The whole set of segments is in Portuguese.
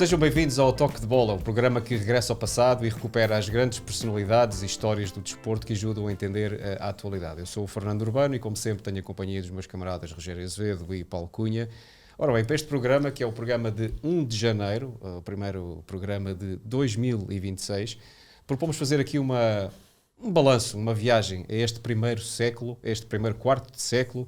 Sejam bem-vindos ao Toque de Bola, um programa que regressa ao passado e recupera as grandes personalidades e histórias do desporto que ajudam a entender a atualidade. Eu sou o Fernando Urbano e, como sempre, tenho a companhia dos meus camaradas Rogério Azevedo e Paulo Cunha. Ora bem, para este programa, que é o programa de 1 de janeiro, o primeiro programa de 2026, propomos fazer aqui um balanço, uma viagem a este primeiro século, a este primeiro quarto de século,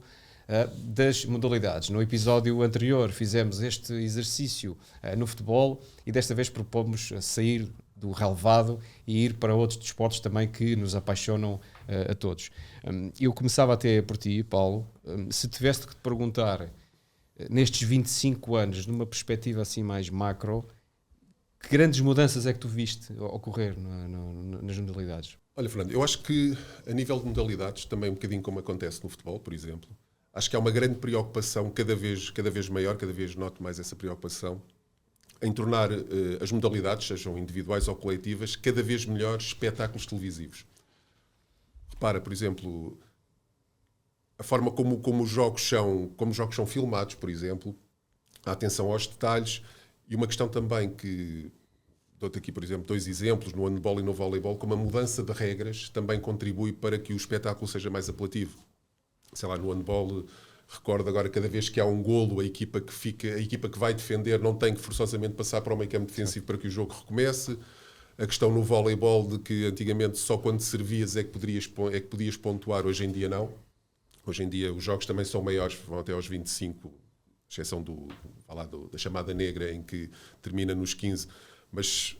das modalidades. No episódio anterior fizemos este exercício no futebol e desta vez propomos sair do relevado e ir para outros desportos também que nos apaixonam a todos. Eu começava até por ti, Paulo, se tivesse que te perguntar, nestes 25 anos, numa perspectiva assim mais macro, que grandes mudanças é que tu viste ocorrer nas modalidades? Olha, Fernando, eu acho que a nível de modalidades, também um bocadinho como acontece no futebol, por exemplo, acho que há uma grande preocupação, cada vez maior, cada vez noto mais essa preocupação, em tornar as modalidades, sejam individuais ou coletivas, cada vez melhores espetáculos televisivos. Repara, por exemplo, a forma como os jogos são filmados, por exemplo, a atenção aos detalhes, e uma questão também que, dou-te aqui, por exemplo, 2 exemplos, no handball e no voleibol, como a mudança de regras também contribui para que o espetáculo seja mais apelativo. Sei lá, no handball, recordo agora, cada vez que há um golo, a equipa que vai defender não tem que forçosamente passar para o meio campo defensivo para que o jogo recomece. A questão no voleibol de que antigamente só quando servias é que podias pontuar, hoje em dia não. Hoje em dia os jogos também são maiores, vão até aos 25, exceção da chamada negra, em que termina nos 15. Mas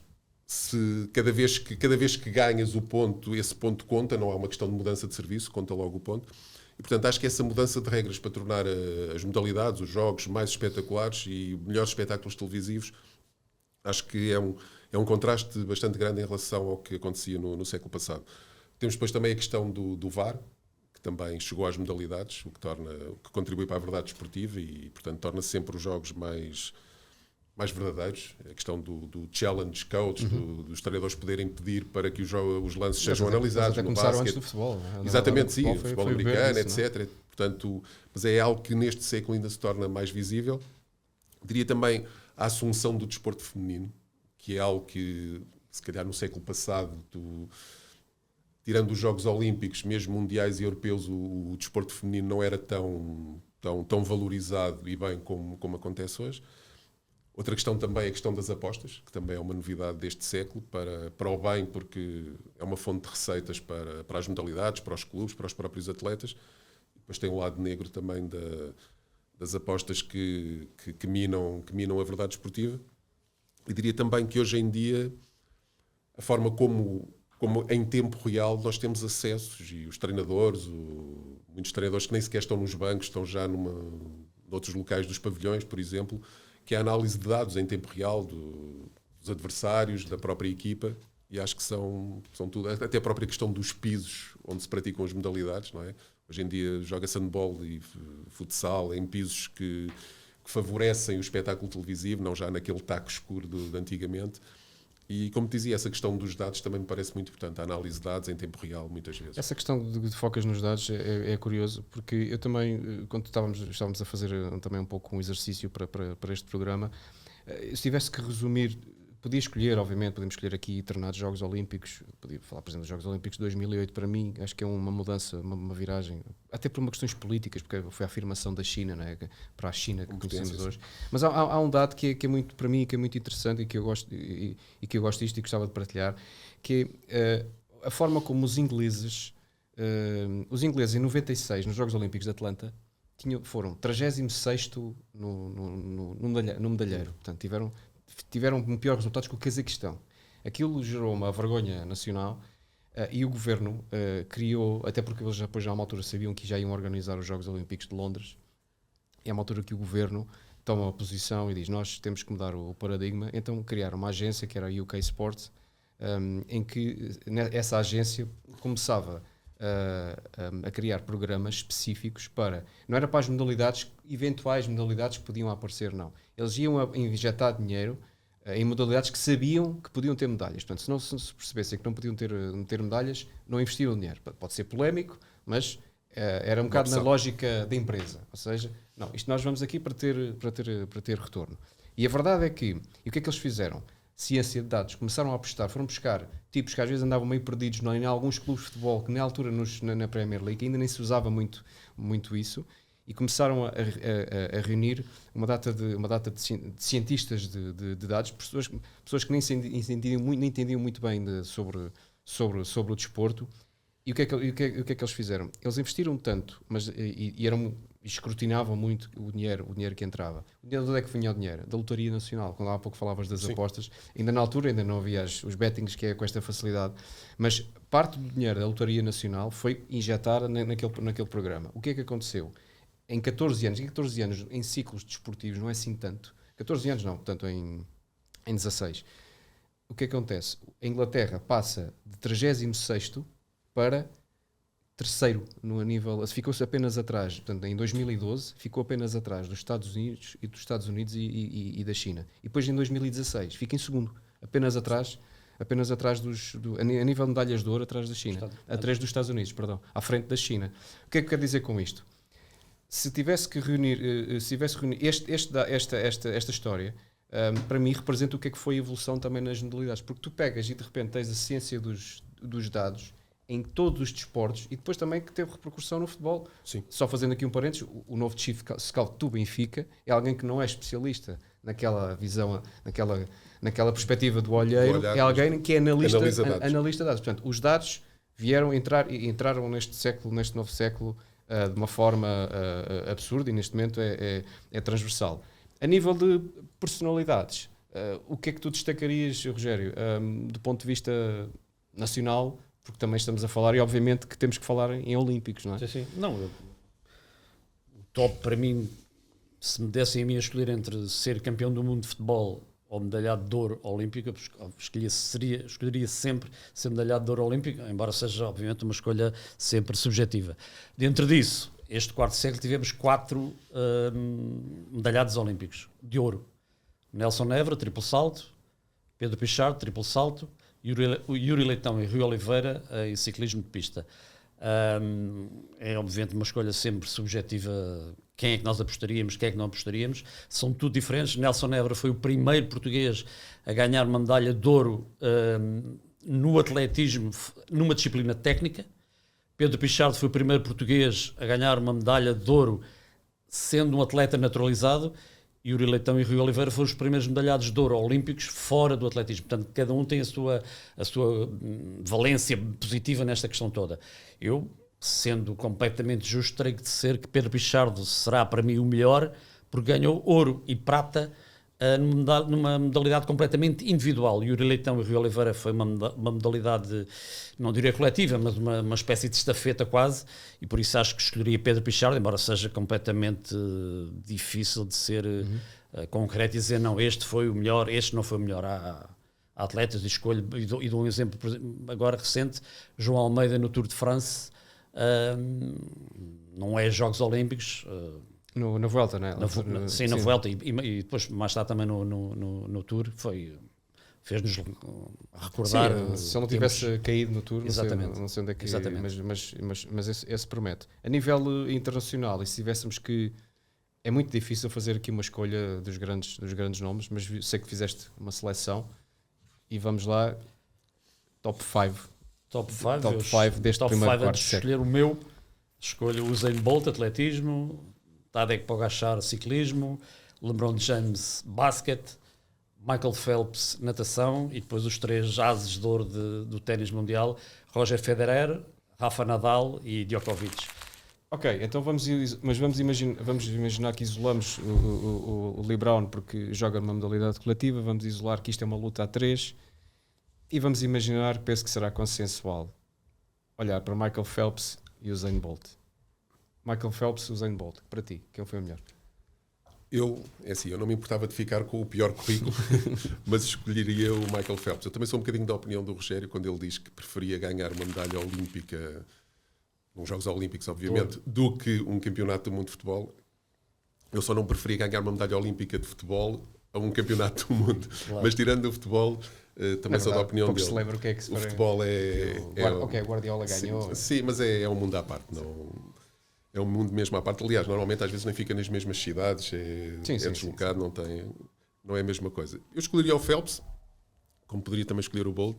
cada vez que ganhas o ponto, esse ponto conta, não é uma questão de mudança de serviço, conta logo o ponto. E, portanto, acho que essa mudança de regras para tornar as modalidades, os jogos mais espetaculares e melhores espetáculos televisivos, acho que é um contraste bastante grande em relação ao que acontecia no século passado. Temos depois também a questão do VAR, que também chegou às modalidades, o que contribui para a verdade desportiva e, portanto, torna sempre os jogos mais verdadeiros. A questão do challenge coach, dos treinadores poderem pedir para que os lances sejam analisados. Até começaram antes do futebol. Não é? Exatamente, sim, o futebol americano, isso, etc. Portanto, mas é algo que neste século ainda se torna mais visível. Diria também a assunção do desporto feminino, que é algo que, se calhar no século passado, tirando os Jogos Olímpicos, mesmo mundiais e europeus, o desporto feminino não era tão valorizado e bem como acontece hoje. Outra questão também é a questão das apostas, que também é uma novidade deste século, para o bem, porque é uma fonte de receitas para as modalidades, para os clubes, para os próprios atletas. Depois tem o lado negro também das apostas que minam a verdade esportiva. E diria também que hoje em dia, a forma como em tempo real nós temos acessos, e os treinadores, muitos treinadores que nem sequer estão nos bancos, estão já noutros locais dos pavilhões, por exemplo, que é a análise de dados em tempo real dos adversários, da própria equipa, e acho que são tudo, até a própria questão dos pisos onde se praticam as modalidades, não é? Hoje em dia joga-se handball e futsal em pisos que favorecem o espetáculo televisivo, não já naquele taco escuro de antigamente. E, como te dizia, essa questão dos dados também me parece muito importante, a análise de dados em tempo real, muitas vezes. Essa questão de focas nos dados é curioso, porque eu também, quando estávamos a fazer também um pouco um exercício para este programa, se tivesse que resumir, podia escolher, obviamente, podemos escolher aqui determinados Jogos Olímpicos, podia falar, por exemplo, dos Jogos Olímpicos de 2008, para mim, acho que é uma mudança, uma viragem, até por questões políticas, porque foi a afirmação da China, não é? Para a China que conhecemos hoje. Mas há um dado que é muito, para mim, que é muito interessante e que eu gosto disto e gostava de partilhar, que é a forma como os ingleses em 96, nos Jogos Olímpicos de Atlanta, foram 36º no medalheiro, portanto, tiveram piores resultados que o Cazaquistão. Aquilo gerou uma vergonha nacional e o governo criou, até porque eles depois já a uma altura sabiam que já iam organizar os Jogos Olímpicos de Londres, e é uma altura que o governo toma uma posição e diz, nós temos que mudar o paradigma, então criaram uma agência que era a UK Sport, em que essa agência começava a criar programas específicos não era para as eventuais modalidades que podiam aparecer, não. Eles iam injetar dinheiro em modalidades que sabiam que podiam ter medalhas. Portanto, se não se percebessem que não podiam ter medalhas, não investiram dinheiro. Pode ser polémico, mas era um bocado na lógica da empresa. Ou seja, não, isto nós vamos aqui para ter retorno. E a verdade é que, e o que é que eles fizeram? Ciência de dados, começaram a apostar, foram buscar tipos que às vezes andavam meio perdidos em alguns clubes de futebol, que na altura na Premier League ainda nem se usava muito isso, e começaram a reunir uma data de cientistas de dados, pessoas que nem entendiam muito bem sobre o desporto. E o que é que eles fizeram? Eles investiram tanto, mas escrutinavam muito o dinheiro que entrava. De onde é que vinha o dinheiro? Da Lotaria Nacional. Quando há pouco falavas das apostas, ainda na altura ainda não havia os bettings que é com esta facilidade, mas parte do dinheiro da Lotaria Nacional foi injetada naquele programa. O que é que aconteceu? Em 14 anos em ciclos desportivos não é assim tanto. 14 anos não, portanto em 16. O que acontece? A Inglaterra passa de 36º para terceiro no nível, ficou-se apenas atrás, portanto em 2012 ficou apenas atrás dos Estados Unidos e da China. E depois em 2016 fica em segundo, apenas atrás a nível de medalhas de ouro, atrás da China, atrás dos Estados Unidos, perdão, à frente da China. O que é que quer dizer com isto? Se tivesse que reunir esta história, para mim representa o que é que foi a evolução também nas modalidades, porque tu pegas e de repente tens a ciência dos dados em todos os desportos e depois também que teve repercussão no futebol. Sim. Só fazendo aqui um parênteses, o novo Chief Scout do Benfica é alguém que não é especialista naquela visão, naquela perspectiva do olheiro, é alguém que é analista de dados. Portanto, os dados entraram neste novo século de uma forma absurda e neste momento é transversal. A nível de personalidades, o que é que tu destacarias, Rogério, do ponto de vista nacional? Porque também estamos a falar, e obviamente que temos que falar em olímpicos, não é? Sim. Não, o top para mim, se me dessem a mim a escolher entre ser campeão do mundo de futebol ou medalhado de ouro olímpico, escolheria sempre ser medalhado de ouro olímpico, embora seja obviamente uma escolha sempre subjetiva. Dentro disso, este quarto século tivemos 4 medalhados olímpicos de ouro. Nelson Évora, triplo salto, Pedro Pichardo, triplo salto, Yuri Leitão e Rui Oliveira em ciclismo de pista. É obviamente uma escolha sempre subjetiva, quem é que nós apostaríamos, quem é que não apostaríamos, são tudo diferentes. Nelson Évora foi o primeiro português a ganhar uma medalha de ouro no atletismo, numa disciplina técnica. Pedro Pichardo foi o primeiro português a ganhar uma medalha de ouro sendo um atleta naturalizado. Yuri Leitão e Rui Oliveira foram os primeiros medalhados de ouro olímpicos fora do atletismo. Portanto, cada um tem a sua valência positiva nesta questão toda. Eu, sendo completamente justo, terei que dizer que Pedro Pichardo será para mim o melhor, porque ganhou ouro e prata numa modalidade completamente individual. Yuri Leitão e Rui Oliveira foi uma modalidade, não diria coletiva, mas uma espécie de estafeta quase, e por isso acho que escolheria Pedro Pichardo, embora seja completamente difícil de ser concreto e dizer não, este foi o melhor, este não foi o melhor. Há atletas, e dou um exemplo agora recente, João Almeida no Tour de France, não é Jogos Olímpicos, na Vuelta, não é? Sim, na Vuelta e depois mais tarde também no Tour fez-nos recordar. Sim, se ele não tivesse caído no Tour, não sei onde é que mas esse promete. A nível internacional, e se tivéssemos que, é muito difícil fazer aqui uma escolha dos grandes nomes, mas sei que fizeste uma seleção e vamos lá, top 5 deste primeiro quarto século. Escolher o meu, escolho o Usain Bolt, atletismo, Tadej Pogačar, ciclismo, LeBron James, basquete, Michael Phelps, natação, e depois os 3 ases de ouro do ténis mundial, Roger Federer, Rafa Nadal e Djokovic. Ok, então vamos imaginar que isolamos o LeBron porque joga numa modalidade coletiva, vamos isolar que isto é uma luta a 3 e vamos imaginar, penso que será consensual, olhar para Michael Phelps e Usain Bolt. Michael Phelps, Usain Bolt, para ti, quem foi o melhor? Eu não me importava de ficar com o pior currículo, mas escolheria o Michael Phelps. Eu também sou um bocadinho da opinião do Rogério quando ele diz que preferia ganhar uma medalha olímpica, nos Jogos Olímpicos, obviamente, do que um campeonato do mundo de futebol. Eu só não preferia ganhar uma medalha olímpica de futebol a um campeonato do mundo. Claro. Mas tirando o futebol, também sou da opinião dele. Se lembra o que é que se o futebol Ok, Guardiola ganhou. Sim, mas é um mundo à parte, não... É um mundo mesmo à parte. Aliás, normalmente às vezes nem fica nas mesmas cidades, é deslocado, não tem... não é a mesma coisa. Eu escolheria o Phelps, como poderia também escolher o Bolt,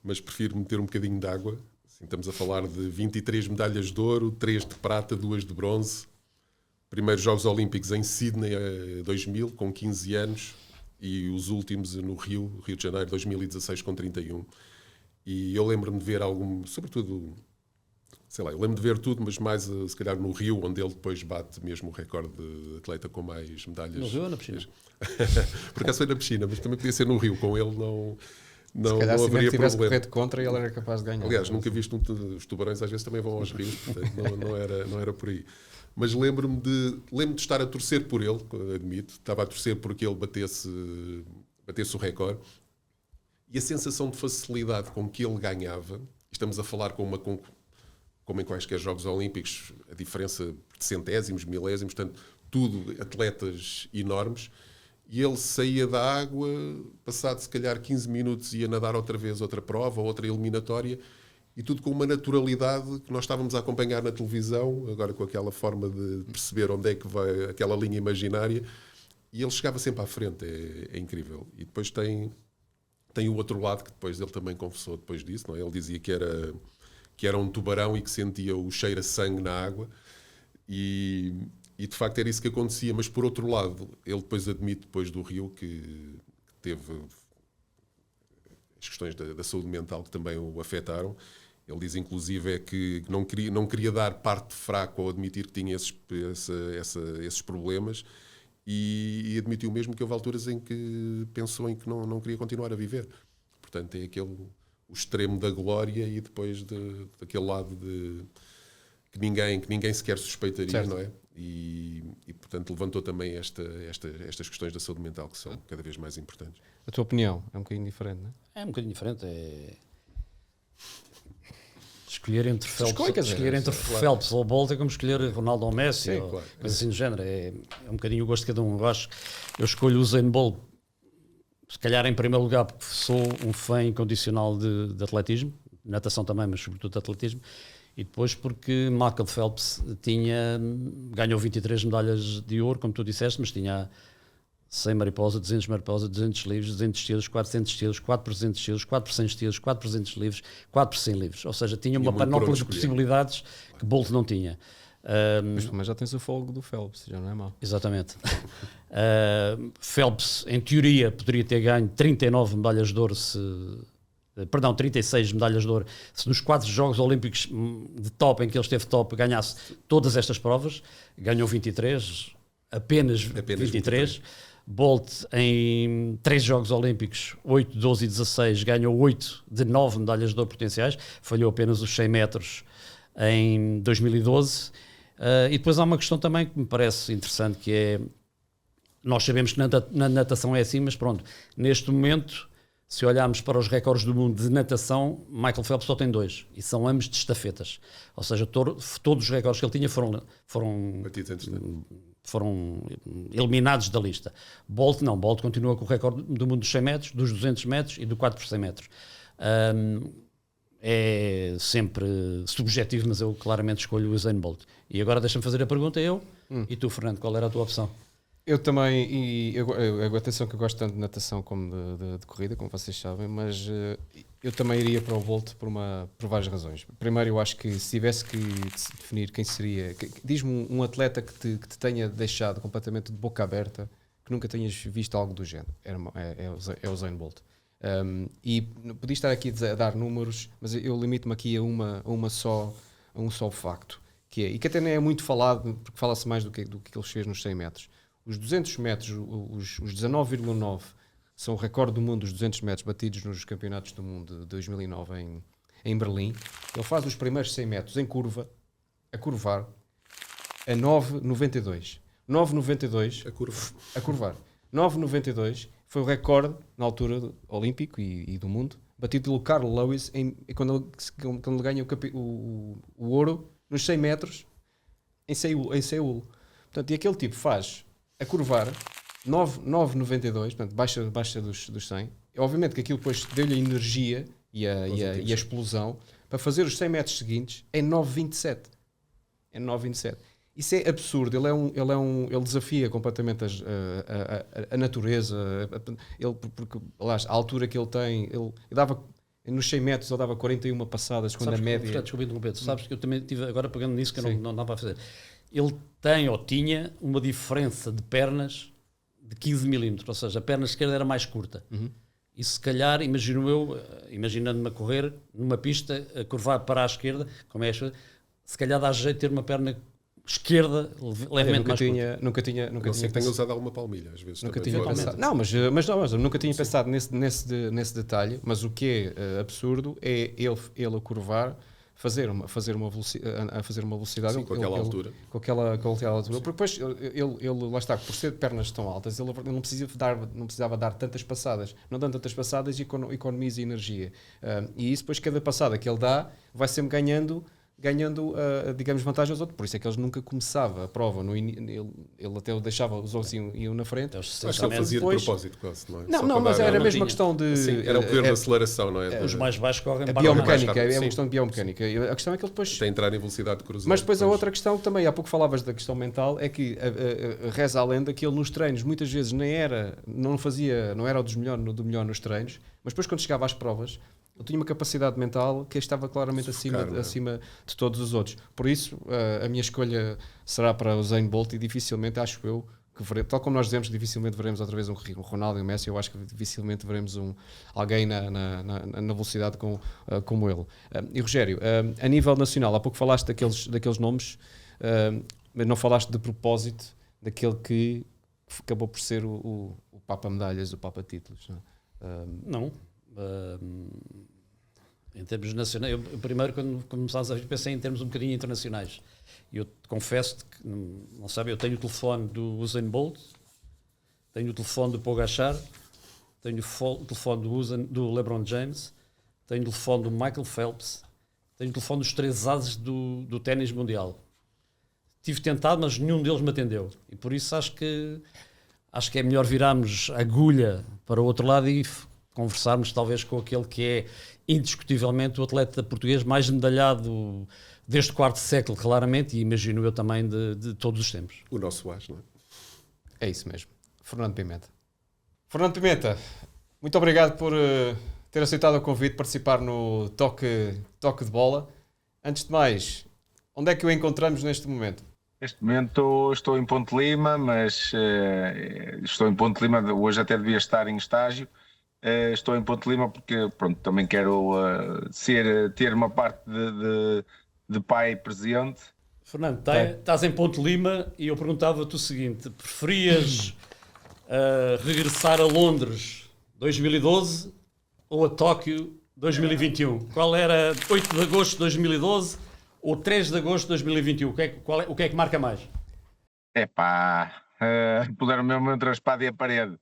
mas prefiro meter um bocadinho de água. Assim, estamos a falar de 23 medalhas de ouro, 3 de prata, 2 de bronze. Primeiros Jogos Olímpicos em Sydney, 2000, com 15 anos, e os últimos no Rio de Janeiro, 2016, com 31. E eu lembro-me de ver sobretudo, sei lá, eu lembro de ver tudo, mas mais se calhar no Rio, onde ele depois bate mesmo o recorde de atleta com mais medalhas. No Rio ou na piscina? Por acaso foi na piscina, mas também podia ser no Rio, com ele não se calhar não se haveria tivesse problema. corrido contra, ele era capaz de ganhar. Aliás, nunca viste os tubarões, às vezes também vão aos rios, portanto não era por aí. Mas lembro-me de estar a torcer por ele, admito, estava a torcer porque ele batesse o recorde, e a sensação de facilidade com que ele ganhava, estamos a falar como em quaisquer Jogos Olímpicos, a diferença de centésimos, milésimos, portanto, tudo atletas enormes, e ele saía da água, passado se calhar 15 minutos ia nadar outra vez outra prova, outra eliminatória, e tudo com uma naturalidade que nós estávamos a acompanhar na televisão, agora com aquela forma de perceber onde é que vai aquela linha imaginária, e ele chegava sempre à frente, é incrível. E depois tem o outro lado, que depois ele também confessou depois disso, não é? Ele dizia que era um tubarão e que sentia o cheiro a sangue na água, e de facto era isso que acontecia. Mas por outro lado, ele depois admite, depois do Rio, que teve as questões da saúde mental que também o afetaram. Ele diz inclusive que não queria dar parte fraco ao admitir que tinha esses problemas, e admitiu mesmo que houve alturas em que pensou em que não queria continuar a viver. Portanto, tem o extremo da glória e depois daquele lado que ninguém sequer suspeitaria, certo. não é? E portanto levantou também estas questões da saúde mental, que são cada vez mais importantes. A tua opinião é um bocadinho diferente, não é? É um bocadinho diferente. Escolher entre Claro. Phelps ou Bolt é como escolher Ronaldo ou Messi, Sim, ou claro. coisa assim do género. É um bocadinho o gosto de cada um. Eu escolho o Usain Bolt, se calhar em primeiro lugar, porque sou um fã incondicional de atletismo, natação também, mas sobretudo de atletismo, e depois porque Michael Phelps ganhou 23 medalhas de ouro, como tu disseste, mas tinha 100 mariposa, 200 mariposa, 200 livros, 200 estilos, 400 estilos, 4 por 200 estilos, 4 por 100 estilos, 4 por 200 livros, 4 por 100 livros. Ou seja, tinha uma panóplia de possibilidades que Bolt não tinha. Mas já tens o fogo do Phelps, já não é mau. Exatamente. Phelps, em teoria, poderia ter ganho 39 medalhas de ouro, 36 medalhas de ouro, se nos 4 Jogos Olímpicos de top, em que ele esteve top, ganhasse todas estas provas. Ganhou 23, apenas 23. Bolt, em 3 Jogos Olímpicos, 8, 12 e 16, ganhou 8 de 9 medalhas de ouro potenciais, falhou apenas os 100 metros em 2012. E depois há uma questão também que me parece interessante, que é, nós sabemos que na natação é assim, mas pronto, neste momento, se olharmos para os recordes do mundo de natação, Michael Phelps só tem 2, e são ambos de estafetas. Ou seja, todos os recordes que ele tinha foram eliminados da lista. Bolt não, Bolt continua com o recorde do mundo dos 100 metros, dos 200 metros e do 4 por 100 metros. É sempre subjetivo, mas eu claramente escolho o Usain Bolt. E agora deixa-me fazer a pergunta, e tu, Fernando, qual era a tua opção? Eu também, atenção que eu gosto tanto de natação como de corrida, como vocês sabem, mas eu também iria para o Bolt por várias razões. Primeiro, eu acho que se tivesse que definir quem seria, diz-me um atleta que te tenha deixado completamente de boca aberta, que nunca tenhas visto algo do género, é o Usain Bolt. E podia estar aqui a dar números, mas eu limito-me aqui a um só facto, e que até nem é muito falado, porque fala-se mais do que ele fez nos 100 metros. Os 200 metros, os 19,9 são o recorde do mundo dos 200 metros batidos nos campeonatos do mundo de 2009 em Berlim. Ele faz os primeiros 100 metros em curva, a curvar, a 9,92. 9,92 a curvar. 9,92 foi o recorde na altura olímpico e do mundo, batido pelo Carl Lewis quando ele ganha o ouro nos 100 metros em Seul. Portanto, e aquele tipo faz a curvar 9,92, portanto, baixa dos 100. Obviamente que aquilo depois deu-lhe a energia e a explosão para fazer os 100 metros seguintes em 9,27. Isso é absurdo. Ele desafia completamente a natureza. Porque, aliás, a altura que ele tem, ele dava, nos 100 metros, ele dava 41 passadas, quando Sabes a média. Desculpa interromper, sabes que eu também estive agora pegando nisso que eu Sim. não dá para fazer. Ele tem ou tinha uma diferença de pernas de 15 milímetros, ou seja, a perna esquerda era mais curta. E se calhar, imagino eu, imaginando-me a correr numa pista, a curvar para a esquerda, como é esta, se calhar dá jeito de ter uma perna esquerda levemente mais curta. Nunca tinha Não sei que tenha usado alguma palmilha, às vezes. Nunca também tinha pode pensado. usar. Não, mas eu nunca tinha pensado nesse detalhe. Mas o que é absurdo é ele a curvar, fazer uma velocidade Sim, com aquela altura. Com aquela altura. Porque depois ele, lá está, por ser de pernas tão altas, ele não precisava dar tantas passadas. Não dando tantas passadas e economiza energia. E isso depois, cada passada que ele dá, vai sempre ganhando, digamos, vantagem aos outros. Por isso é que eles nunca começava a prova. Ele até o deixava, os outros iam na frente. Acho que ele fazia depois- de propósito, quase, não é? Não, Só não, para mas dar- era não mesmo tinha. a questão de... Sim, era o poder da aceleração, não é? Os mais baixos correm A para biomecânica, é rápido, uma sim. questão de biomecânica. A questão é que ele depois... Até entrar em velocidade cruzada. Mas depois a outra questão também, há pouco falavas da questão mental, é que reza a lenda que ele nos treinos muitas vezes não era do melhor nos treinos, mas depois quando chegava às provas, ele tinha uma capacidade mental que estava claramente acima de todos os outros. Por isso, a minha escolha será para o Usain Bolt e dificilmente, acho eu, tal como nós dizemos, dificilmente veremos outra vez um Ronaldo e um Messi, eu acho que dificilmente veremos alguém na velocidade como ele. E Rogério, a nível nacional, há pouco falaste daqueles nomes, mas não falaste de propósito daquele que acabou por ser o Papa Medalhas, o Papa Títulos. Não? Em termos nacionais, eu primeiro, quando começámos a ver, pensei em termos um bocadinho internacionais. E eu confesso que, não sabe, eu tenho o telefone do Usain Bolt, tenho o telefone do Pogacar, tenho o telefone do LeBron James, tenho o telefone do Michael Phelps, tenho o telefone dos 3 ases do ténis mundial. Tive tentado, mas nenhum deles me atendeu. E por isso acho que é melhor virarmos a agulha para o outro lado e conversarmos talvez com aquele que é indiscutivelmente o atleta português mais medalhado deste quarto século, claramente, e imagino eu também de todos os tempos. O nosso as, não é? É isso mesmo. Fernando Pimenta. Fernando Pimenta, muito obrigado por ter aceitado o convite de participar no Toque de Bola. Antes de mais, onde é que o encontramos neste momento? Neste momento estou em Ponte Lima, mas estou em Ponte Lima, hoje até devia estar em estágio. Estou em Ponte Lima porque pronto, também quero ter uma parte de pai presente. Fernando, estás em Ponte Lima e eu perguntava-te o seguinte: preferias regressar a Londres 2012 ou a Tóquio 2021? Qual era 8 de agosto de 2012 ou 3 de agosto de 2021? O que é que marca mais? Puderam mesmo entre a espada e a parede.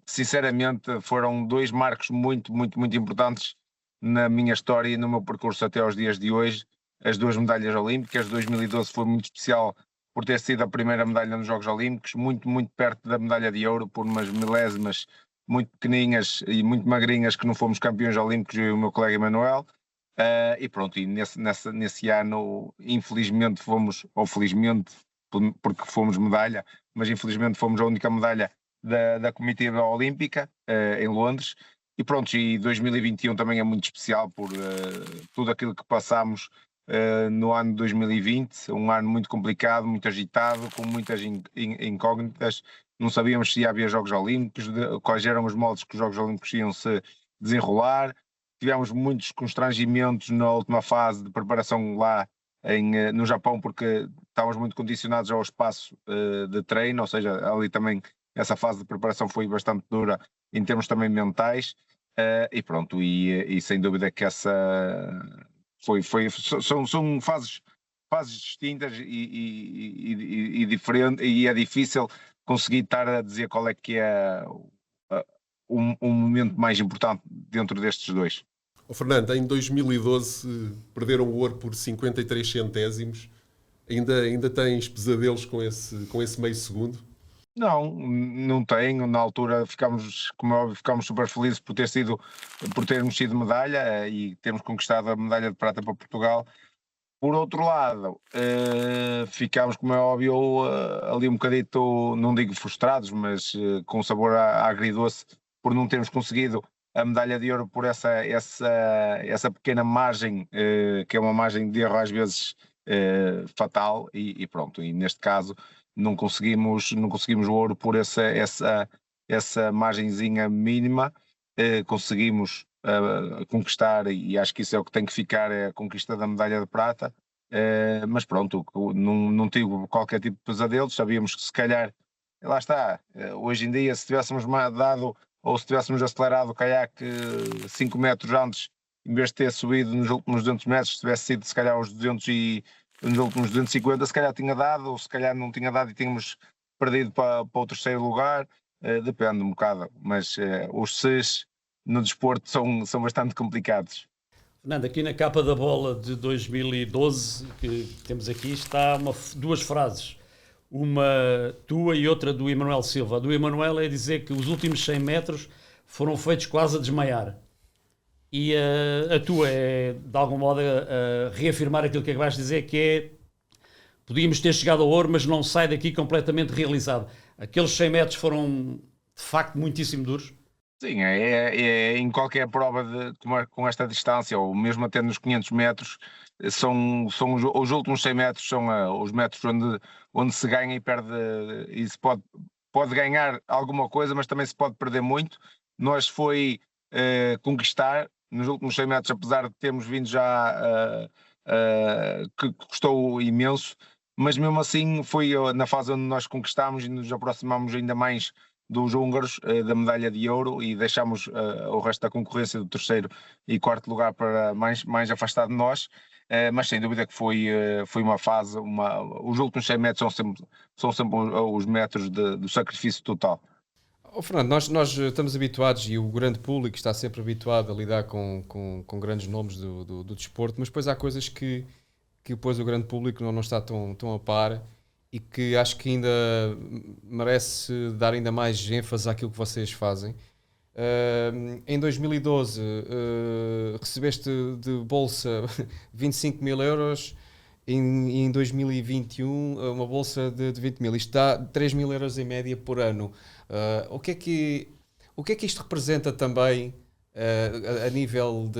Sinceramente foram 2 marcos muito, muito, muito importantes na minha história e no meu percurso até aos dias de hoje. As 2 medalhas olímpicas. 2012 foi muito especial por ter sido a primeira medalha nos Jogos Olímpicos, muito, muito perto da medalha de ouro, por umas milésimas muito pequeninhas e muito magrinhas que não fomos campeões olímpicos, eu e o meu colega Emanuel. E pronto, e nesse ano infelizmente fomos, ou felizmente porque fomos medalha, mas infelizmente fomos a única medalha da comitiva olímpica em Londres. E pronto, e 2021 também é muito especial por tudo aquilo que passámos no ano de 2020, um ano muito complicado, muito agitado, com muitas incógnitas. Não sabíamos se havia Jogos Olímpicos, quais eram os moldes que os Jogos Olímpicos iam se desenrolar. Tivemos muitos constrangimentos na última fase de preparação lá no Japão, porque estávamos muito condicionados ao espaço de treino, ou seja, ali também essa fase de preparação foi bastante dura em termos também mentais, e pronto, e sem dúvida que essa são fases distintas e diferentes, e é difícil conseguir estar a dizer qual é que é um momento mais importante dentro destes 2. Fernando, em 2012 perderam o ouro por 53 centésimos. Ainda tens pesadelos com esse meio segundo? Não tenho. Na altura ficámos super felizes por termos sido medalha e termos conquistado a medalha de prata para Portugal. Por outro lado, ficámos, como é óbvio, ali um bocadito, não digo frustrados, mas com sabor agridoce por não termos conseguido a medalha de ouro por essa pequena margem, que é uma margem de erro às vezes fatal, e pronto, e neste caso não conseguimos o ouro por essa margenzinha mínima. Conseguimos conquistar, e acho que isso é o que tem que ficar, é a conquista da medalha de prata. Mas pronto, não tive qualquer tipo de pesadelos, sabíamos que se calhar, lá está, hoje em dia, se tivéssemos dado, ou se tivéssemos acelerado o caiaque 5 metros antes, em vez de ter subido nos últimos 200 metros, se tivesse sido se calhar aos 200 e nos últimos 250, se calhar tinha dado, ou se calhar não tinha dado e tínhamos perdido para o terceiro lugar. Depende um bocado, mas os Cs no desporto são bastante complicados. Fernando, aqui na capa da bola de 2012 que temos aqui está duas frases, uma tua e outra do Emanuel Silva. A do Emanuel é dizer que os últimos 100 metros foram feitos quase a desmaiar, e a tua é de algum modo a reafirmar aquilo que vais dizer, que é: podíamos ter chegado ao ouro, mas não sai daqui completamente realizado. Aqueles 100 metros foram de facto muitíssimo duros. Sim, em qualquer prova com esta distância, ou mesmo até nos 500 metros, são os últimos 100 metros, são os metros onde se ganha e perde, e se pode ganhar alguma coisa, mas também se pode perder muito. Nós foi conquistar nos últimos 100 metros, apesar de termos vindo já, que custou imenso, mas mesmo assim foi na fase onde nós conquistámos e nos aproximámos ainda mais dos húngaros, da medalha de ouro, e deixámos o resto da concorrência do terceiro e quarto lugar para mais afastado de nós. Mas sem dúvida que foi uma fase, os últimos 100 metros são sempre os metros do sacrifício total. Fernando, nós estamos habituados, e o grande público está sempre habituado a lidar com grandes nomes do desporto, mas depois há coisas que depois o grande público não está tão a par, e que acho que ainda merece dar ainda mais ênfase àquilo que vocês fazem. Em 2012 recebeste de bolsa 25 mil euros, e em 2021 uma bolsa de 20 mil. Isto dá 3 mil euros em média por ano. O que é que isto representa também a nível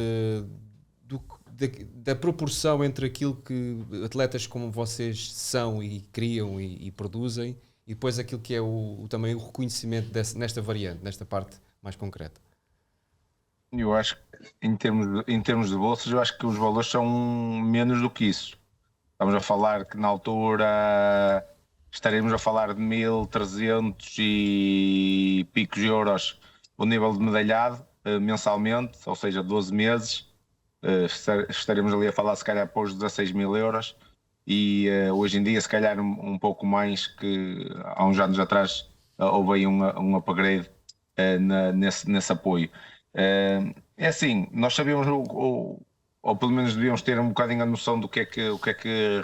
da proporção entre aquilo que atletas como vocês são e criam e produzem, e depois aquilo que é também o reconhecimento nesta variante, nesta parte mais concreta? Eu acho que em termos de bolsas, eu acho que os valores são menos do que isso. Estamos a falar que na altura estaremos a falar de 1.300 e picos euros o nível de medalhado mensalmente, ou seja, 12 meses. Estaremos ali a falar se calhar para os 16 mil euros, e hoje em dia se calhar um pouco mais, que há uns anos atrás houve aí um upgrade nesse apoio. É assim, nós sabíamos, ou pelo menos devíamos ter um bocadinho a noção do que é que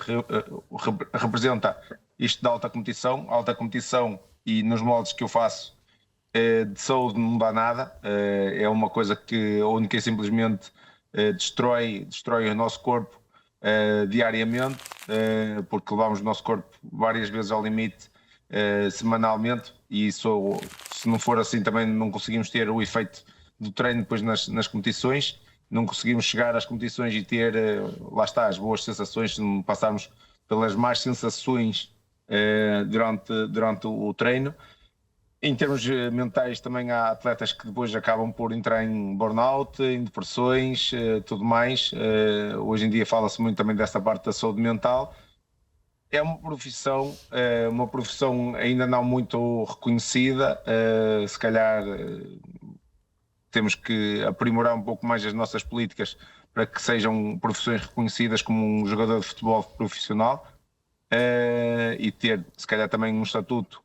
representa isto da alta competição. A alta competição, e nos moldes que eu faço, de saúde não dá nada, é uma coisa que única e simplesmente destrói o nosso corpo diariamente, porque levamos o nosso corpo várias vezes ao limite semanalmente, e isso, se não for assim, também não conseguimos ter o efeito do treino depois nas competições, não conseguimos chegar às competições e ter, lá está, as boas sensações, se não passarmos pelas más sensações durante o treino. Em termos mentais, também há atletas que depois acabam por entrar em burnout, em depressões, tudo mais. Hoje em dia fala-se muito também dessa parte da saúde mental. É uma profissão ainda não muito reconhecida. Se calhar temos que aprimorar um pouco mais as nossas políticas para que sejam profissões reconhecidas como um jogador de futebol profissional, e ter, se calhar, também um estatuto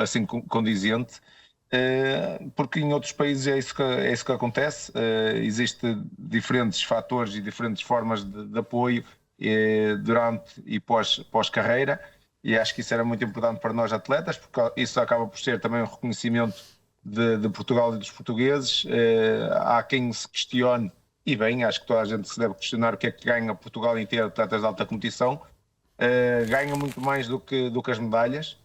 assim condizente, porque em outros países é isso que acontece. Existem diferentes fatores e diferentes formas de apoio durante e pós-carreira, e acho que isso era muito importante para nós atletas, porque isso acaba por ser também um reconhecimento de Portugal e dos portugueses. Há quem se questione e bem, acho que toda a gente se deve questionar o que é que ganha Portugal em ter atletas de alta competição. Ganha muito mais do que as medalhas.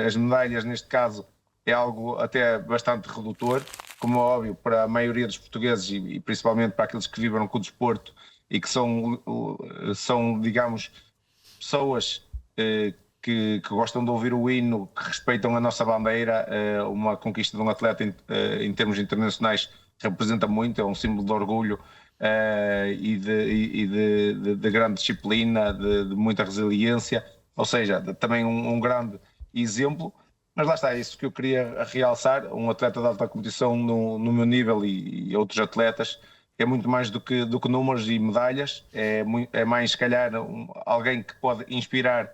As medalhas, neste caso, é algo até bastante redutor, como é óbvio, para a maioria dos portugueses e principalmente para aqueles que vibram com o desporto e que são digamos, pessoas que gostam de ouvir o hino, que respeitam a nossa bandeira. Uma conquista de um atleta em termos internacionais representa muito, é um símbolo de orgulho e de grande disciplina, de muita resiliência, ou seja, também um grande exemplo. Mas lá está, é isso que eu queria realçar. Um atleta de alta competição no meu nível e outros atletas é muito mais do que números e medalhas, é mais, se calhar, alguém que pode inspirar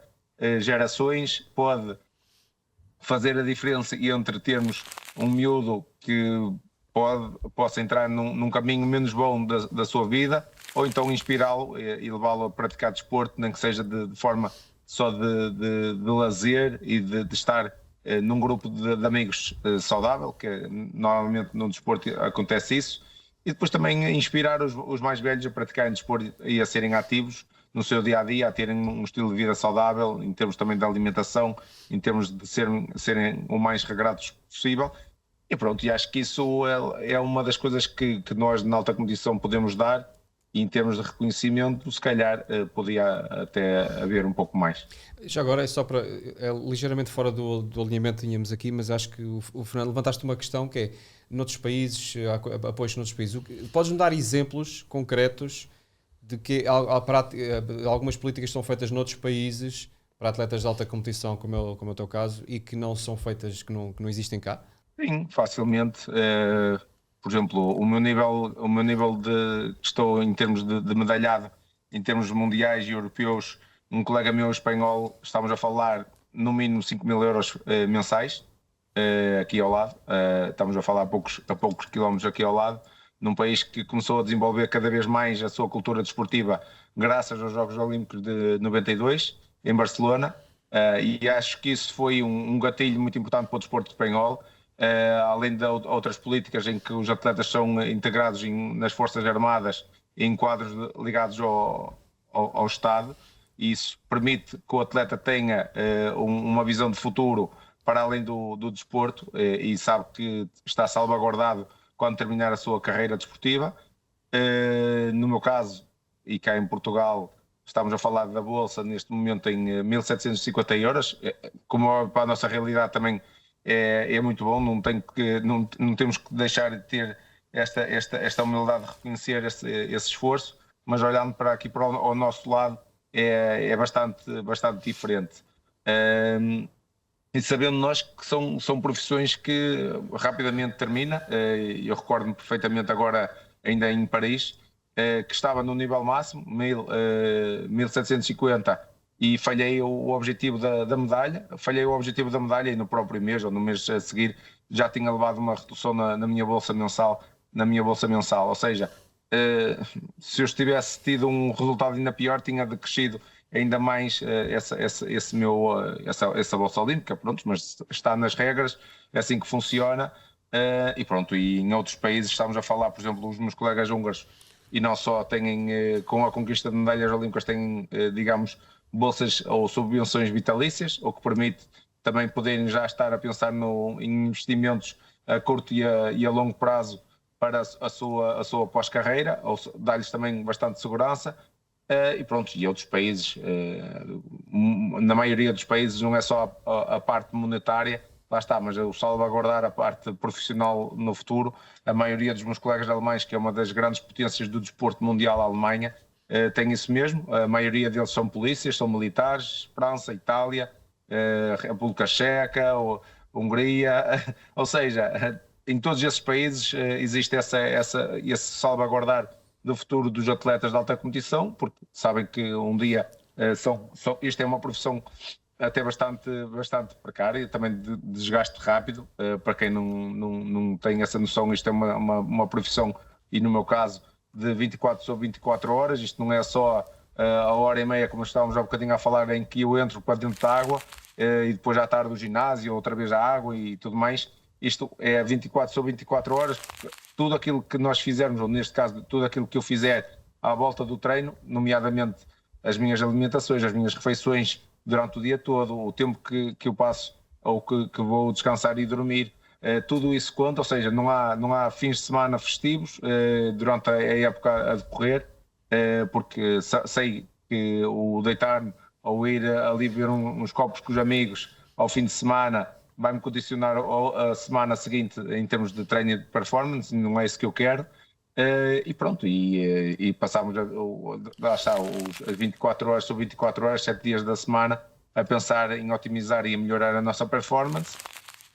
gerações, pode fazer a diferença entre termos um miúdo que possa entrar num caminho menos bom da sua vida, ou então inspirá-lo e levá-lo a praticar desporto, nem que seja de forma só de lazer e de estar num grupo de amigos saudável, que normalmente no desporto acontece isso, e depois também inspirar os mais velhos a praticarem desporto e a serem ativos no seu dia-a-dia, a terem um estilo de vida saudável, em termos também de alimentação, em termos de serem o mais regrados possível. E pronto, e acho que isso é uma das coisas que nós na alta competição podemos dar, e em termos de reconhecimento, se calhar podia até haver um pouco mais. Já agora, é só para. É ligeiramente fora do alinhamento que tínhamos aqui, mas acho que o Fernando levantaste uma questão que é: noutros países, apoios noutros países. Podes-me dar exemplos concretos de que algumas políticas são feitas noutros países para atletas de alta competição, como é o teu caso, e que não são feitas, que não existem cá? Sim, facilmente. Por exemplo, o meu nível de estou em termos de medalhado, em termos mundiais e europeus, um colega meu espanhol, estamos a falar no mínimo 5.000 euros mensais, aqui ao lado. Estamos a falar a poucos quilómetros aqui ao lado, num país que começou a desenvolver cada vez mais a sua cultura desportiva graças aos Jogos Olímpicos de 92, em Barcelona, e acho que isso foi um gatilho muito importante para o desporto espanhol. Além de outras políticas em que os atletas são integrados nas Forças Armadas em quadros ligados ao Estado, e isso permite que o atleta tenha uma visão de futuro para além do desporto, e sabe que está salvaguardado quando terminar a sua carreira desportiva. No meu caso, e cá em Portugal, estamos a falar da Bolsa neste momento em 1.750 euros, como para a nossa realidade também é muito bom. Não temos que deixar de ter esta humildade de reconhecer esse esforço, mas olhando para aqui para o nosso lado é bastante diferente. E sabendo nós que são profissões que rapidamente terminam. Eu recordo-me perfeitamente agora, ainda em Paris, que estava no nível máximo, 1.750, e falhei o objetivo da medalha. Falhei o objetivo da medalha e no próprio mês, ou no mês a seguir, já tinha levado uma redução na minha bolsa mensal. Ou seja, se eu tivesse tido um resultado ainda pior, tinha decrescido ainda mais essa bolsa olímpica. Pronto, mas está nas regras, é assim que funciona. E pronto, e em outros países estamos a falar, por exemplo, os meus colegas húngaros, e não só têm, com a conquista de medalhas olímpicas, têm, digamos, bolsas ou subvenções vitalícias, o que permite também poderem já estar a pensar em investimentos a curto e a longo prazo para a sua pós-carreira, ou dar-lhes também bastante segurança. E pronto, e outros países, na maioria dos países não é só a parte monetária, lá está, mas o salvaguardar a parte profissional no futuro. A maioria dos meus colegas alemães, que é uma das grandes potências do desporto mundial, a Alemanha, tem isso mesmo. A maioria deles são polícias, são militares. França, Itália, República Checa, Hungria, ou seja, em todos esses países existe esse salvaguardar do futuro dos atletas de alta competição, porque sabem que um dia isto é uma profissão até bastante precária, também de desgaste rápido. Para quem não tem essa noção, isto é uma profissão, e no meu caso, de 24 sobre 24 horas. Isto não é só a hora e meia, como estávamos há bocadinho a falar, em que eu entro para dentro da água e depois à tarde do ginásio, outra vez a água e tudo mais. isto é 24 sobre 24 horas, tudo aquilo que nós fizermos, ou neste caso, tudo aquilo que eu fizer à volta do treino, nomeadamente as minhas alimentações, as minhas refeições durante o dia todo, o tempo que eu passo ou que vou descansar e dormir, tudo isso conta, ou seja, não há fins de semana festivos durante a época a decorrer, porque sei que o deitar-me ou ir ali ver uns copos com os amigos ao fim de semana vai-me condicionar a semana seguinte em termos de treino e de performance, não é isso que eu quero. E pronto, e passámos lá está, as 24 horas sobre 24 horas, 7 dias da semana, a pensar em otimizar e a melhorar a nossa performance,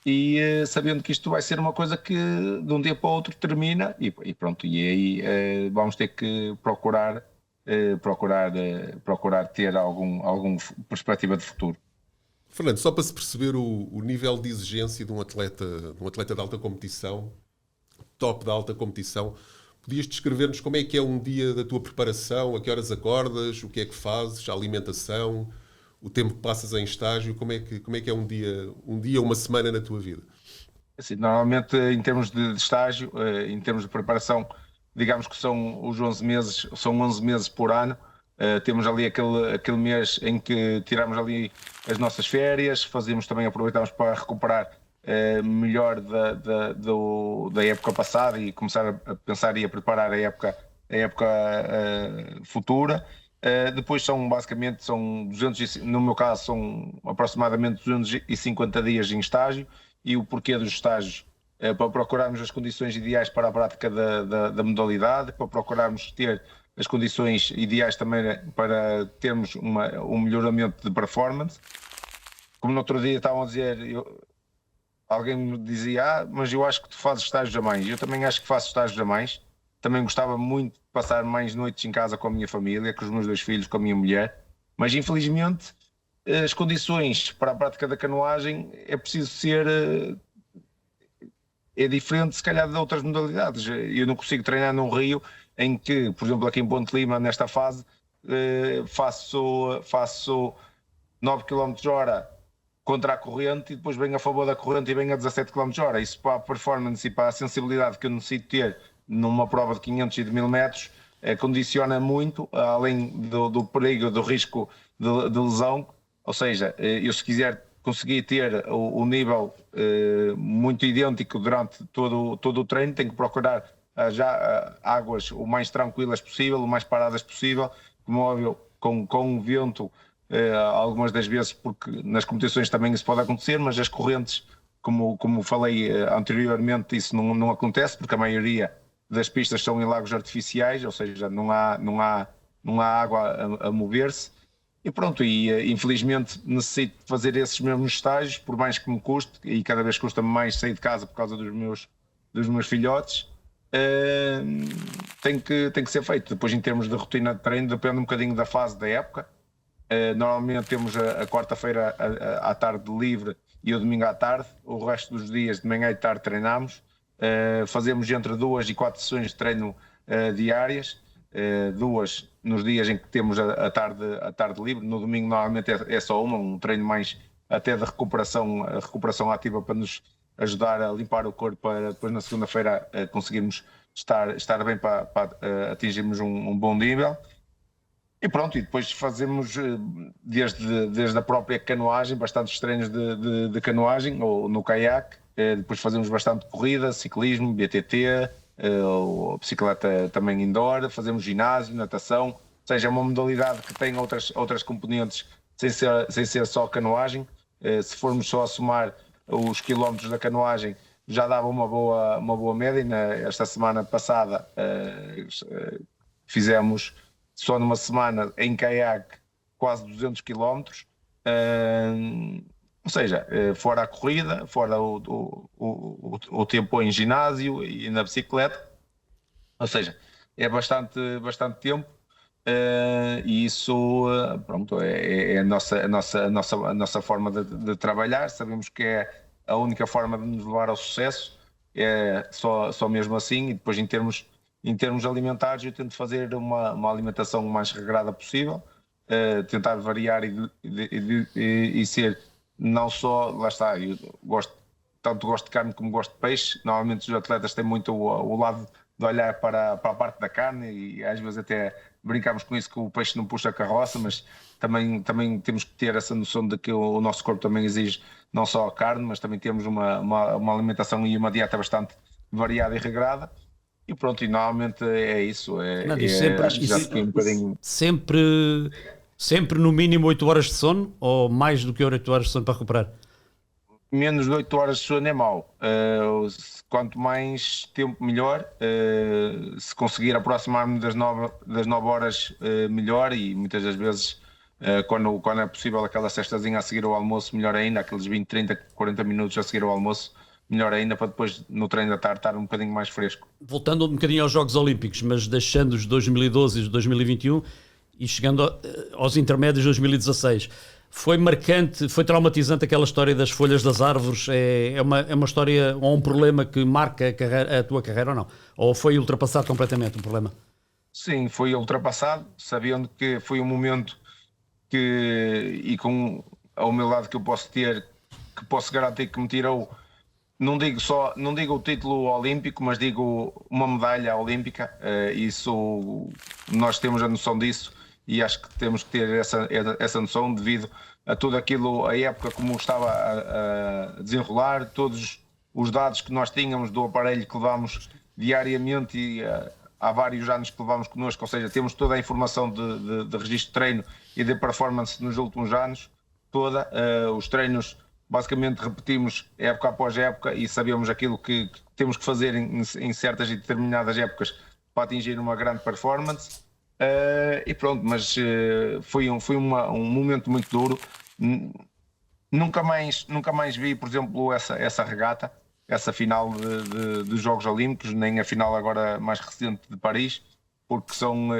e sabendo que isto vai ser uma coisa que de um dia para o outro termina, e pronto, e aí vamos ter que procurar ter algum perspectiva de futuro. Fernando, só para se perceber o nível de exigência de um atleta de alta competição, top da alta competição, podias descrever-nos como é que é um dia da tua preparação, a que horas acordas, o que é que fazes, a alimentação, o tempo que passas em estágio, como é que é um dia, uma semana na tua vida? Assim, normalmente, em termos de estágio, em termos de preparação, digamos que são os 11 meses, são 11 meses por ano. Temos ali aquele mês em que tiramos ali as nossas férias, aproveitamos para recuperar melhor da época passada e começar a pensar e a preparar a época futura. Depois basicamente são 200, no meu caso são aproximadamente 250 dias em estágio, e o porquê dos estágios para procurarmos as condições ideais para a prática da modalidade, para procurarmos ter as condições ideais também para termos um melhoramento de performance. Como no outro dia estavam a dizer, alguém me dizia, mas eu acho que tu fazes estágios a mais. Eu também acho que faço estágios a mais. Também gostava muito de passar mais noites em casa com a minha família, com os meus 2 filhos, com a minha mulher, mas infelizmente as condições para a prática da canoagem é preciso ser... é diferente se calhar de outras modalidades. Eu não consigo treinar num rio em que, por exemplo, aqui em Ponte Lima, nesta fase, faço 9 km/h contra a corrente e depois venho a favor da corrente e venho a 17 km/h. Isso para a performance e para a sensibilidade que eu necessito ter numa prova de 500 e de 1000 metros condiciona muito, além do perigo, do risco de lesão. Ou seja, eu se quiser conseguir ter o nível muito idêntico durante todo o treino, tenho que procurar já águas o mais tranquilas possível, o mais paradas possível, como óbvio, com o vento, algumas das vezes, porque nas competições também isso pode acontecer, mas as correntes, como falei anteriormente, isso não acontece, porque a maioria das pistas são em lagos artificiais, ou seja, não há água a mover-se. E pronto, infelizmente necessito fazer esses mesmos estágios, por mais que me custe, e cada vez custa-me mais sair de casa por causa dos meus filhotes, tem que ser feito. Depois, em termos de rotina de treino, depende um bocadinho da fase da época. Normalmente temos a quarta-feira à tarde livre e o domingo à tarde. O resto dos dias, de manhã e de tarde, treinamos. Fazemos entre 2 e 4 sessões de treino diárias. 2 nos dias em que temos a tarde livre. No domingo normalmente é só um treino mais até de recuperação ativa, para nos ajudar a limpar o corpo, para depois na segunda-feira conseguirmos estar bem para atingirmos um bom nível. E pronto, e depois fazemos desde a própria canoagem, bastantes treinos de canoagem ou no caiaque. Depois fazemos bastante corrida, ciclismo, BTT, ou bicicleta também indoor, fazemos ginásio, natação, ou seja, é uma modalidade que tem outras componentes sem ser só canoagem. Se formos só a somar os quilómetros da canoagem, já dava uma boa média. Esta semana passada fizemos só numa semana em caiaque quase 200 quilómetros. Ou seja, fora a corrida, fora o tempo em ginásio e na bicicleta. Ou seja, é bastante tempo, e isso pronto, é a nossa forma de trabalhar. Sabemos que é a única forma de nos levar ao sucesso, é só mesmo assim. E depois, em termos alimentares, eu tento fazer uma alimentação o mais regrada possível, tentar variar e ser... Não só, lá está, eu gosto tanto gosto de carne como gosto de peixe. Normalmente os atletas têm muito o lado de olhar para a parte da carne e às vezes até brincamos com isso, que o peixe não puxa a carroça, mas também temos que ter essa noção de que o nosso corpo também exige não só a carne, mas também temos uma alimentação e uma dieta bastante variada e regrada. E pronto, e normalmente é isso. Acho que já fiquei um bocadinho... Sempre no mínimo 8 horas de sono ou mais do que 8 horas de sono para recuperar? Menos de 8 horas de sono é mau. Quanto mais tempo, melhor. Se conseguir aproximar-me das 9 horas, melhor. E muitas das vezes, quando é possível, aquela cestazinha a seguir ao almoço, melhor ainda. Aqueles 20, 30, 40 minutos a seguir ao almoço, melhor ainda, para depois no treino da tarde estar um bocadinho mais fresco. Voltando um bocadinho aos Jogos Olímpicos, mas deixando os 2012 e os 2021 e chegando aos intermédios de 2016, foi marcante, foi traumatizante aquela história das folhas das árvores? É uma história ou um problema que marca a tua carreira ou não? Ou foi ultrapassado completamente um problema? Sim, foi ultrapassado, sabendo que foi um momento e com a humildade que eu posso ter, que posso garantir que me tirou, não digo o título olímpico, mas digo uma medalha olímpica. Isso, nós temos a noção disso e acho que temos que ter essa noção devido a tudo aquilo, a época como estava a desenrolar, todos os dados que nós tínhamos do aparelho que levámos diariamente e há vários anos que levamos connosco, ou seja, temos toda a informação de registro de treino e de performance nos últimos anos, os treinos basicamente repetimos época após época e sabemos aquilo que temos que fazer em certas e determinadas épocas para atingir uma grande performance. E pronto, mas foi um momento muito duro. Nunca mais vi, por exemplo, essa regata, essa final dos Jogos Olímpicos, nem a final agora mais recente de Paris, porque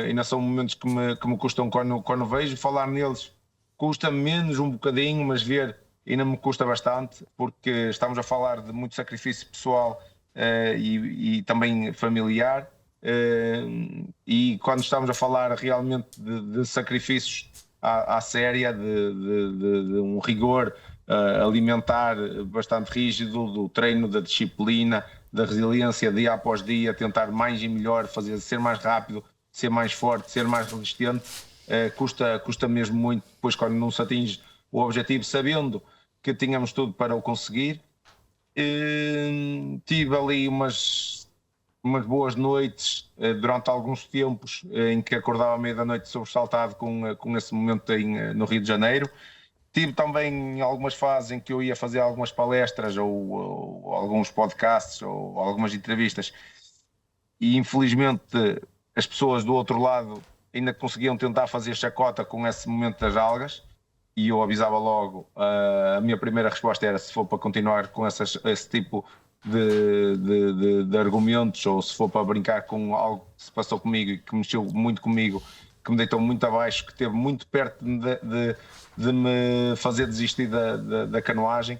ainda são momentos que me custam quando vejo. Falar neles custa menos um bocadinho, mas ver ainda me custa bastante, porque estamos a falar de muito sacrifício pessoal e também familiar. E quando estamos a falar realmente de sacrifícios à séria, de um rigor alimentar bastante rígido, do treino, da disciplina, da resiliência dia após dia, tentar mais e melhor, ser mais rápido, ser mais forte, ser mais resistente, custa mesmo muito depois quando não se atinge o objetivo, sabendo que tínhamos tudo para o conseguir. Tive ali umas boas noites durante alguns tempos em que acordava à meia da noite sobressaltado com esse momento no Rio de Janeiro. Tive também algumas fases em que eu ia fazer algumas palestras ou alguns podcasts ou algumas entrevistas e infelizmente as pessoas do outro lado ainda conseguiam tentar fazer chacota com esse momento das algas e eu avisava logo. A minha primeira resposta era: se for para continuar com esse tipo de argumentos ou se for para brincar com algo que se passou comigo e que mexeu muito comigo, que me deitou muito abaixo, que esteve muito perto de me fazer desistir da canoagem,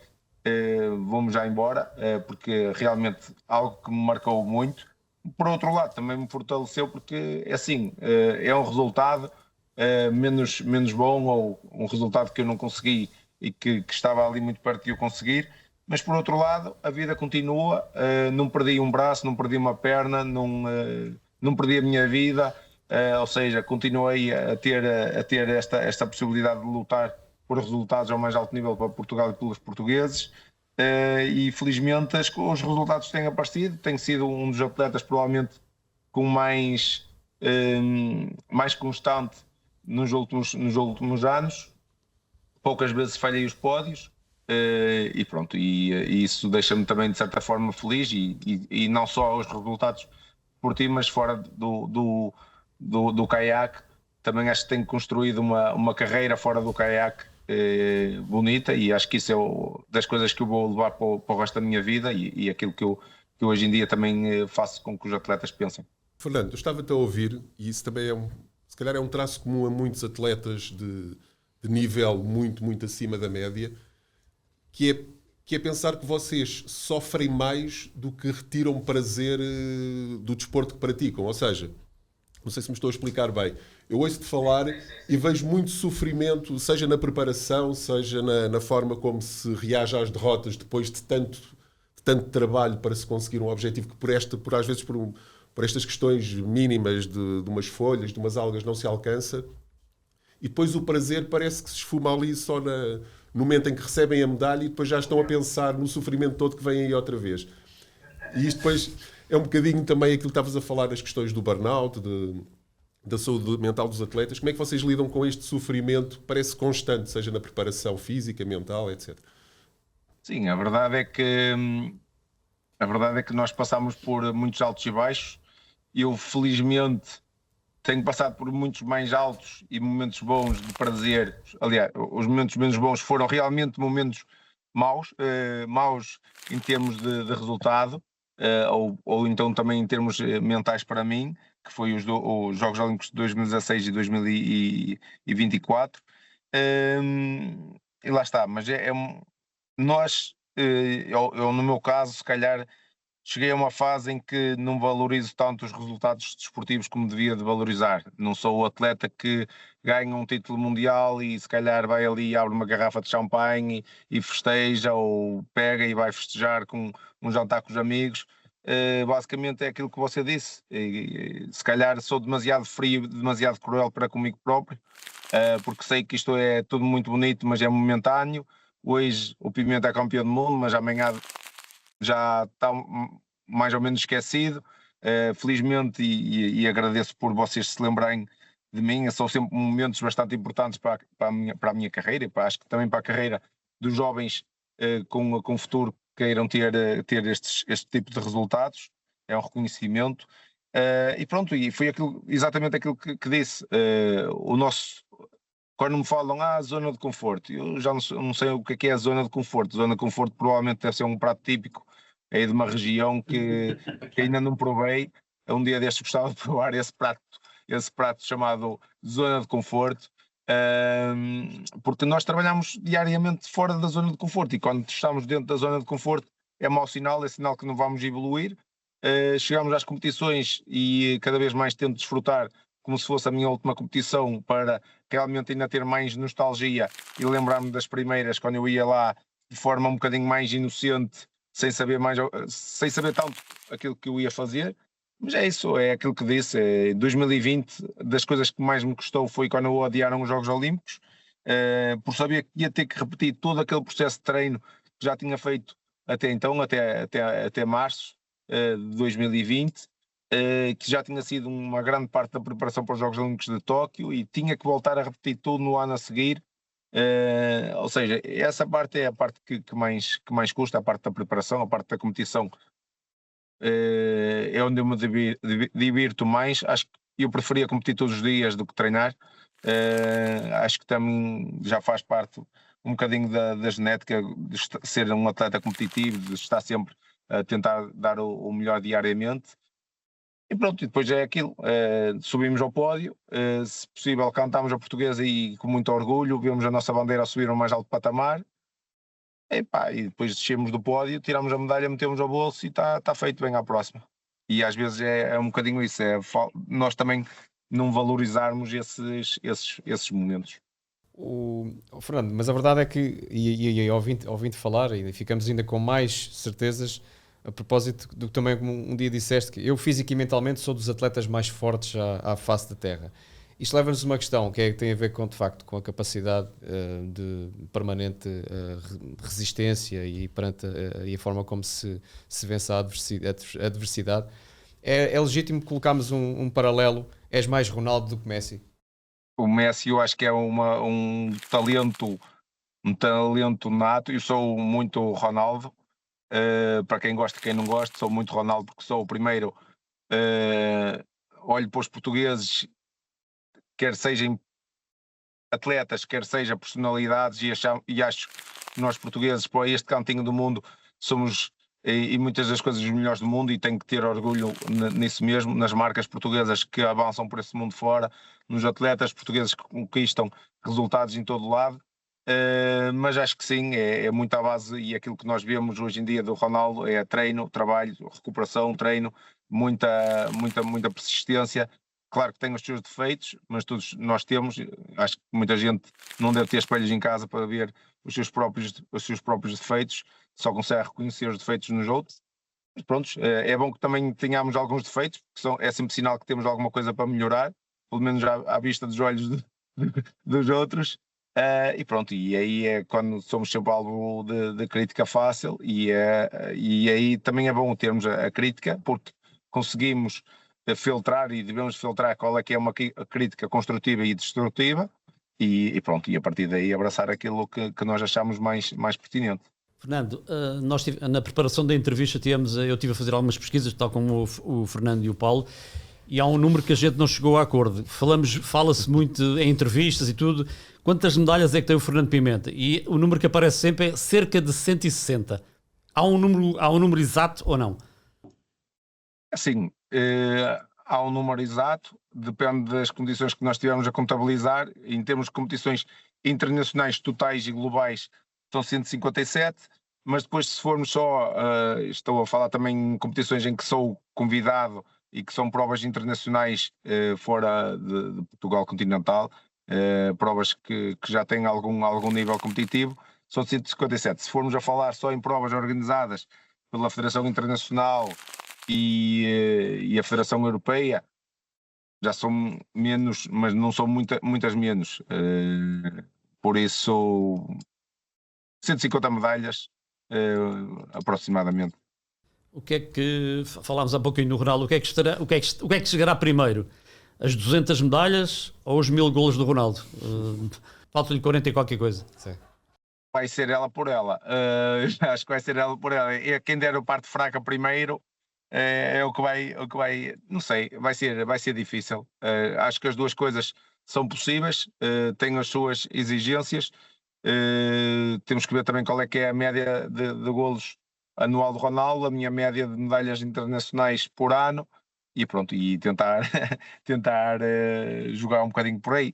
vou-me já embora, porque realmente algo que me marcou muito. Por outro lado, também me fortaleceu, porque assim, é um resultado menos bom, ou um resultado que eu não consegui e que estava ali muito perto de eu conseguir, mas por outro lado a vida continua. Não perdi um braço, não perdi uma perna, não perdi a minha vida, ou seja, continuei a ter esta possibilidade de lutar por resultados ao mais alto nível para Portugal e pelos portugueses. E felizmente os resultados têm aparecido. Tenho sido um dos atletas provavelmente com mais constante nos últimos anos. Poucas vezes falhei os pódios, e pronto, e isso deixa-me também de certa forma feliz, e não só os resultados esportivos, mas fora do caiaque também acho que tenho construído uma carreira fora do caiaque bonita, e acho que isso é das coisas que eu vou levar para o resto da minha vida, e aquilo que eu hoje em dia também faço com que os atletas pensem. Fernando, eu estava-te a ouvir, e isso também se calhar é um traço comum a muitos atletas de nível muito, muito acima da média, que é pensar que vocês sofrem mais do que retiram prazer do desporto que praticam. Ou seja, não sei se me estou a explicar bem, eu ouço-te falar e vejo muito sofrimento, seja na preparação, seja na forma como se reage às derrotas depois de tanto tanto trabalho para se conseguir um objetivo que às vezes por estas questões mínimas de umas folhas, de umas algas não se alcança, e depois o prazer parece que se esfuma ali só no momento em que recebem a medalha e depois já estão a pensar no sofrimento todo que vem aí outra vez. E isto depois é um bocadinho também aquilo que estavas a falar, as questões do burnout, da saúde mental dos atletas. Como é que vocês lidam com este sofrimento? Parece constante, seja na preparação física, mental, etc. Sim, a verdade é que nós passamos por muitos altos e baixos. Eu, felizmente, tenho passado por muitos mais altos e momentos bons de prazer. Aliás, os momentos menos bons foram realmente momentos maus, maus em termos de resultado, ou então também em termos mentais para mim, que foi os Jogos Olímpicos de 2016 e 2024. E lá está, mas nós, eu no meu caso, se calhar cheguei a uma fase em que não valorizo tanto os resultados desportivos como devia de valorizar. Não sou o atleta que ganha um título mundial e se calhar vai ali e abre uma garrafa de champanhe e festeja, ou pega e vai festejar com um jantar com os amigos. Basicamente é aquilo que você disse. Se calhar sou demasiado frio, demasiado cruel para comigo próprio, porque sei que isto é tudo muito bonito, mas é momentâneo. Hoje o Pimenta é campeão do mundo, mas amanhã já está mais ou menos esquecido. Felizmente, e agradeço por vocês se lembrarem de mim, são sempre momentos bastante importantes para a minha carreira, e acho que também para a carreira dos jovens com futuro que queiram ter este tipo de resultados. É um reconhecimento. E pronto, e foi exatamente aquilo que disse. Quando me falam, zona de conforto, eu já não sei o que é a zona de conforto. Zona de conforto provavelmente deve ser um prato típico aí de uma região que ainda não provei. Um dia destes gostava de provar esse prato chamado zona de conforto, porque nós trabalhamos diariamente fora da zona de conforto, e quando estamos dentro da zona de conforto é mau sinal, é sinal que não vamos evoluir. Chegamos às competições e cada vez mais tento desfrutar como se fosse a minha última competição, para realmente ainda ter mais nostalgia e lembrar-me das primeiras, quando eu ia lá de forma um bocadinho mais inocente, sem saber tanto aquilo que eu ia fazer. Mas é isso, é aquilo que disse. 2020, das coisas que mais me custou foi quando eu adiaram os Jogos Olímpicos, por saber que ia ter que repetir todo aquele processo de treino que já tinha feito até então, até março de 2020. Que já tinha sido uma grande parte da preparação para os Jogos Olímpicos de Tóquio, e tinha que voltar a repetir tudo no ano a seguir. Ou seja, essa parte é a parte que mais custa, a parte da preparação, a parte da competição. É onde eu me divirto mais. Acho que eu preferia competir todos os dias do que treinar. Acho que também já faz parte um bocadinho da genética de ser um atleta competitivo, de estar sempre a tentar dar o melhor diariamente. E pronto, e depois é aquilo, subimos ao pódio, se possível cantamos a portuguesa e com muito orgulho, vemos a nossa bandeira a subir ao mais alto patamar, e depois descemos do pódio, tiramos a medalha, metemos ao bolso e está feito, bem à próxima. E às vezes é um bocadinho isso, nós também não valorizarmos esses momentos. Fernando, mas a verdade é que, e ouvindo falar, e ficamos ainda com mais certezas, a propósito do que também um dia disseste, que eu física e mentalmente sou dos atletas mais fortes à face da Terra. Isto leva-nos a uma questão que tem a ver com, de facto, com a capacidade de permanente resistência e perante e a forma como se vence a adversidade. É legítimo colocarmos um paralelo. És mais Ronaldo do que Messi? O Messi, eu acho que é um talento nato. Eu sou muito Ronaldo. Para quem gosta e quem não gosta, sou muito Ronaldo, porque sou o primeiro. Olho para os portugueses, quer sejam atletas, quer sejam personalidades, e acho que nós portugueses, para este cantinho do mundo, somos, e muitas das coisas, os melhores do mundo, e tenho que ter orgulho nisso mesmo, nas marcas portuguesas que avançam por esse mundo fora, nos atletas portugueses que conquistam resultados em todo lado. Mas acho que sim, é muito à base, e aquilo que nós vemos hoje em dia do Ronaldo é treino, trabalho, recuperação, treino, muita persistência, claro que tem os seus defeitos, mas todos nós temos. Acho que muita gente não deve ter espelhos em casa para ver os seus próprios defeitos, só consegue reconhecer os defeitos nos outros. Mas pronto, é bom que também tenhamos alguns defeitos, porque é sempre sinal que temos alguma coisa para melhorar, pelo menos à vista dos olhos dos outros. E pronto, e aí é quando somos sempre alvo de crítica fácil, e aí também é bom termos a crítica, porque conseguimos filtrar e devemos filtrar qual é que é uma crítica construtiva e destrutiva, e pronto, e a partir daí abraçar aquilo que nós achamos mais pertinente. Fernando, nós na preparação da entrevista eu estive a fazer algumas pesquisas, tal como o Fernando e o Paulo, e há um número que a gente não chegou a acordo. Fala-se muito em entrevistas e tudo. Quantas medalhas é que tem o Fernando Pimenta? E o número que aparece sempre é cerca de 160. Há um número exato ou não? Assim, há um número exato, depende das condições que nós tivemos a contabilizar. Em termos de competições internacionais totais e globais, são 157, mas depois, se formos só, estou a falar também em competições em que sou convidado e que são provas internacionais fora de Portugal continental, provas que já têm algum nível competitivo, são 157. Se formos a falar só em provas organizadas pela Federação Internacional e a Federação Europeia, já são menos, mas não são muitas menos. Por isso, 150 medalhas aproximadamente. O que é que, falámos há pouquinho no Ronaldo, o que é que chegará primeiro? As 200 medalhas ou os 1000 golos do Ronaldo? Falta-lhe 40 e qualquer coisa. Sim. Vai ser ela por ela. Acho que vai ser ela por ela. É quem der a parte fraca primeiro, é o que vai, não sei, vai ser difícil. Acho que as duas coisas são possíveis, têm as suas exigências. Temos que ver também qual é que é a média de golos anual do Ronaldo, a minha média de medalhas internacionais por ano, e pronto, e tentar jogar um bocadinho por aí.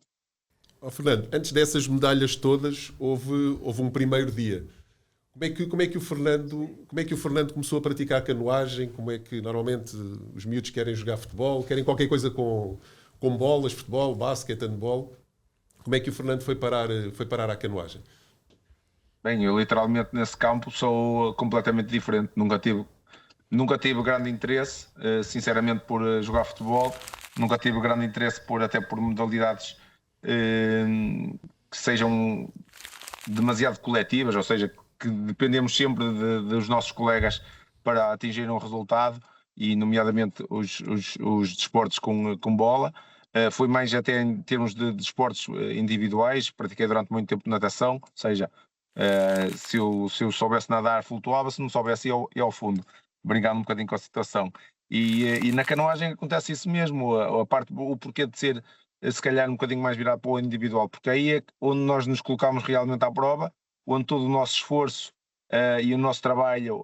Fernando, antes dessas medalhas todas, houve um primeiro dia. Como é que o Fernando começou a praticar canoagem? Como é que normalmente os miúdos querem jogar futebol? Querem qualquer coisa com bolas, futebol, basquete, handball? Como é que o Fernando foi parar à canoagem? Bem, eu literalmente nesse campo sou completamente diferente. Nunca tive grande interesse, sinceramente, por jogar futebol. Nunca tive grande interesse até por modalidades que sejam demasiado coletivas, ou seja, que dependemos sempre dos nossos colegas para atingir um resultado, e nomeadamente os desportos com bola. Foi mais até em termos de desportos individuais. Pratiquei durante muito tempo natação, ou seja, se eu soubesse nadar, flutuava; se não soubesse, ia ao fundo, brincando um bocadinho com a situação. E na canoagem acontece isso mesmo, o porquê de ser, se calhar, um bocadinho mais virado para o individual, porque aí é onde nós nos colocamos realmente à prova, onde todo o nosso esforço e o nosso trabalho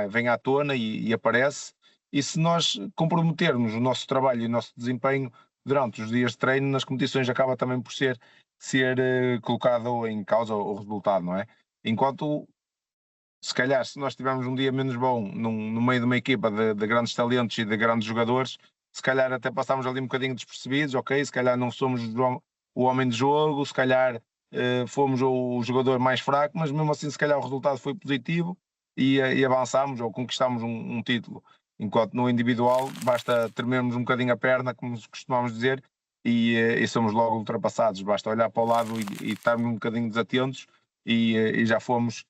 vem à tona e aparece. E se nós comprometermos o nosso trabalho e o nosso desempenho durante os dias de treino, nas competições acaba também por ser colocado em causa o resultado, não é? Enquanto, se calhar, se nós tivermos um dia menos bom no meio de uma equipa de grandes talentos e de grandes jogadores, se calhar até passamos ali um bocadinho despercebidos, ok? Se calhar não somos o homem de jogo, se calhar fomos o jogador mais fraco, mas mesmo assim se calhar o resultado foi positivo e avançámos ou conquistámos um título. Enquanto no individual basta tremermos um bocadinho a perna, como costumamos dizer, e somos logo ultrapassados. Basta olhar para o lado e estarmos um bocadinho desatentos e já fomos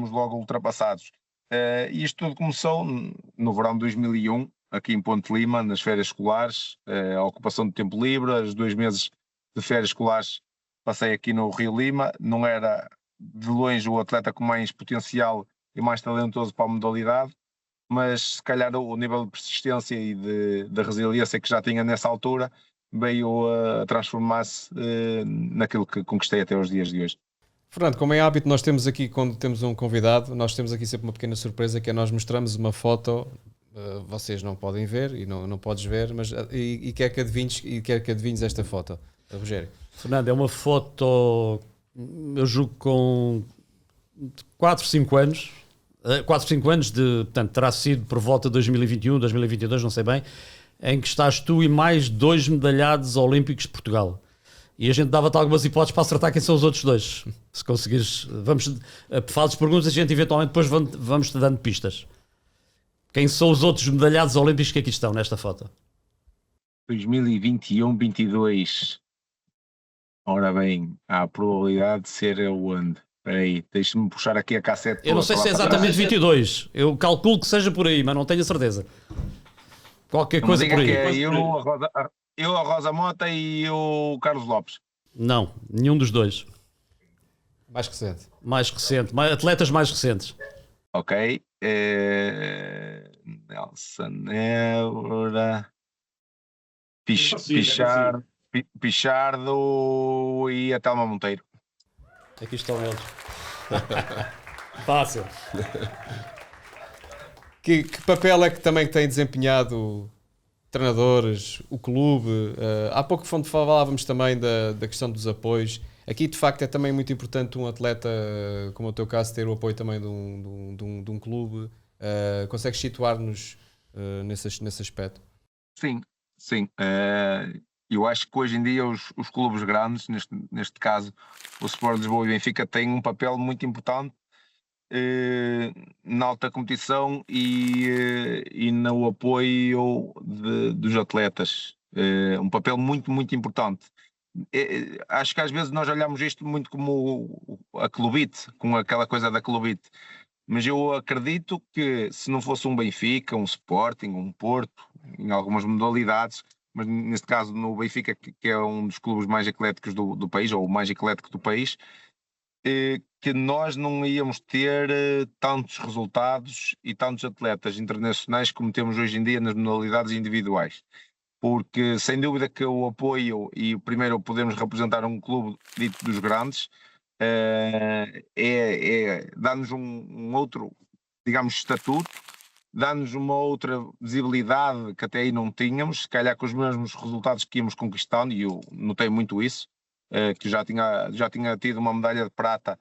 logo ultrapassados. E isto tudo começou no verão de 2001, aqui em Ponte Lima, nas férias escolares, a ocupação do tempo livre, os 2 meses de férias escolares passei aqui no Rio Lima. Não era de longe o atleta com mais potencial e mais talentoso para a modalidade, mas se calhar o nível de persistência e de resiliência que já tinha nessa altura veio a transformar-se naquilo que conquistei até os dias de hoje. Fernando, como é hábito, nós temos aqui, quando temos um convidado, nós temos aqui sempre uma pequena surpresa, que é nós mostramos uma foto, vocês não podem ver e não podes ver, mas quer que adivinhes esta foto, Rogério. Fernando, é uma foto, eu julgo com 4, 5 anos, portanto, terá sido por volta de 2021, 2022, não sei bem. em que estás tu e mais 2 medalhados olímpicos de Portugal. E a gente dava-te algumas hipóteses para acertar quem são os outros 2. Se conseguires, fazes perguntas, a gente eventualmente depois vamos-te dando pistas. Quem são os outros medalhados olímpicos que aqui estão nesta foto? 2021-22. Ora bem, há a probabilidade de ser onde? Espera aí, deixa-me puxar aqui a cassete. Eu não sei se é exatamente 22. Eu calculo que seja por aí, mas não tenho a certeza. Qualquer coisa por aí. É eu, a Rosa Mota e o Carlos Lopes. Não, nenhum dos dois. Mais recente. Mais recente, atletas mais recentes. Ok. Nelson Évora, Pichardo e a Telma Monteiro. Aqui estão eles. Fácil. Que papel é que também tem desempenhado treinadores, o clube? Há pouco falávamos também da questão dos apoios. Aqui, de facto, é também muito importante um atleta, como o teu caso, ter o apoio também de um clube. Consegues situar-nos nesse aspecto? Sim. Eu acho que hoje em dia os clubes grandes, neste caso o Sport Lisboa e o Benfica, têm um papel muito importante na alta competição e no apoio dos atletas. Um papel muito, muito importante. Acho que às vezes nós olhamos isto muito como a clubite, com aquela coisa da clubite, mas eu acredito que se não fosse um Benfica, um Sporting, um Porto, em algumas modalidades, mas neste caso no Benfica, que é um dos clubes mais ecléticos do país, ou o mais eclético do país, que nós não íamos ter tantos resultados e tantos atletas internacionais como temos hoje em dia nas modalidades individuais. Porque sem dúvida que o apoio e primeiro podemos representar um clube dito dos grandes dá-nos um outro, digamos, estatuto, dá-nos uma outra visibilidade que até aí não tínhamos, se calhar com os mesmos resultados que íamos conquistando, e eu notei muito isso, que já tinha tido uma medalha de prata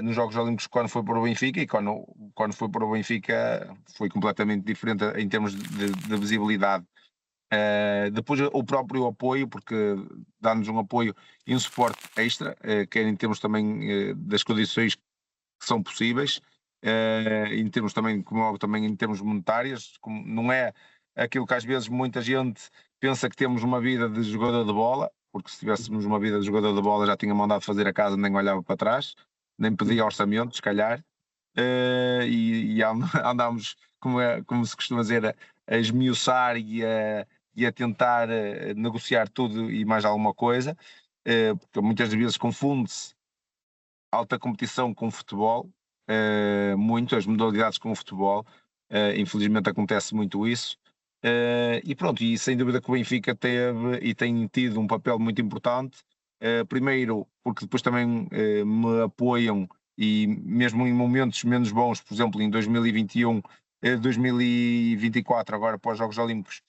nos Jogos Olímpicos quando foi para o Benfica, e quando foi para o Benfica foi completamente diferente em termos de visibilidade. Depois o próprio apoio, porque dá-nos um apoio e um suporte extra, quer em termos também das condições que são possíveis, em termos também, também em termos monetários, não é aquilo que às vezes muita gente pensa que temos uma vida de jogador de bola, porque se tivéssemos uma vida de jogador de bola já tinha mandado fazer a casa, nem olhava para trás, nem pedia orçamento, se calhar, e andámos, como se costuma dizer, a esmiuçar e a tentar negociar tudo e mais alguma coisa, porque muitas vezes confunde-se alta competição com futebol, muito as modalidades com o futebol, infelizmente acontece muito isso, e pronto, e sem dúvida que o Benfica teve e tem tido um papel muito importante, primeiro porque depois também me apoiam, e mesmo em momentos menos bons, por exemplo em 2021, 2024, agora após os Jogos Olímpicos,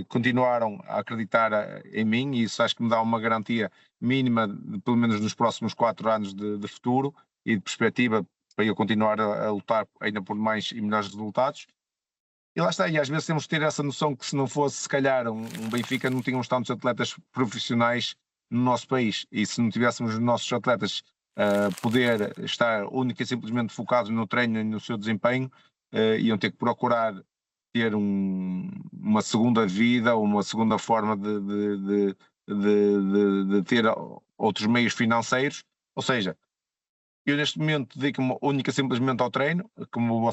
continuaram a acreditar em mim, e isso acho que me dá uma garantia mínima, pelo menos nos próximos 4 anos de futuro e de perspectiva para eu continuar a lutar ainda por mais e melhores resultados. E lá está, e às vezes temos de ter essa noção que se não fosse se calhar um Benfica, não tínhamos tantos atletas profissionais no nosso país, e se não tivéssemos os nossos atletas poder estar única e simplesmente focados no treino e no seu desempenho, iam ter que procurar ter uma segunda vida, uma segunda forma de ter outros meios financeiros. Ou seja, eu neste momento dedico-me única e simplesmente ao treino, como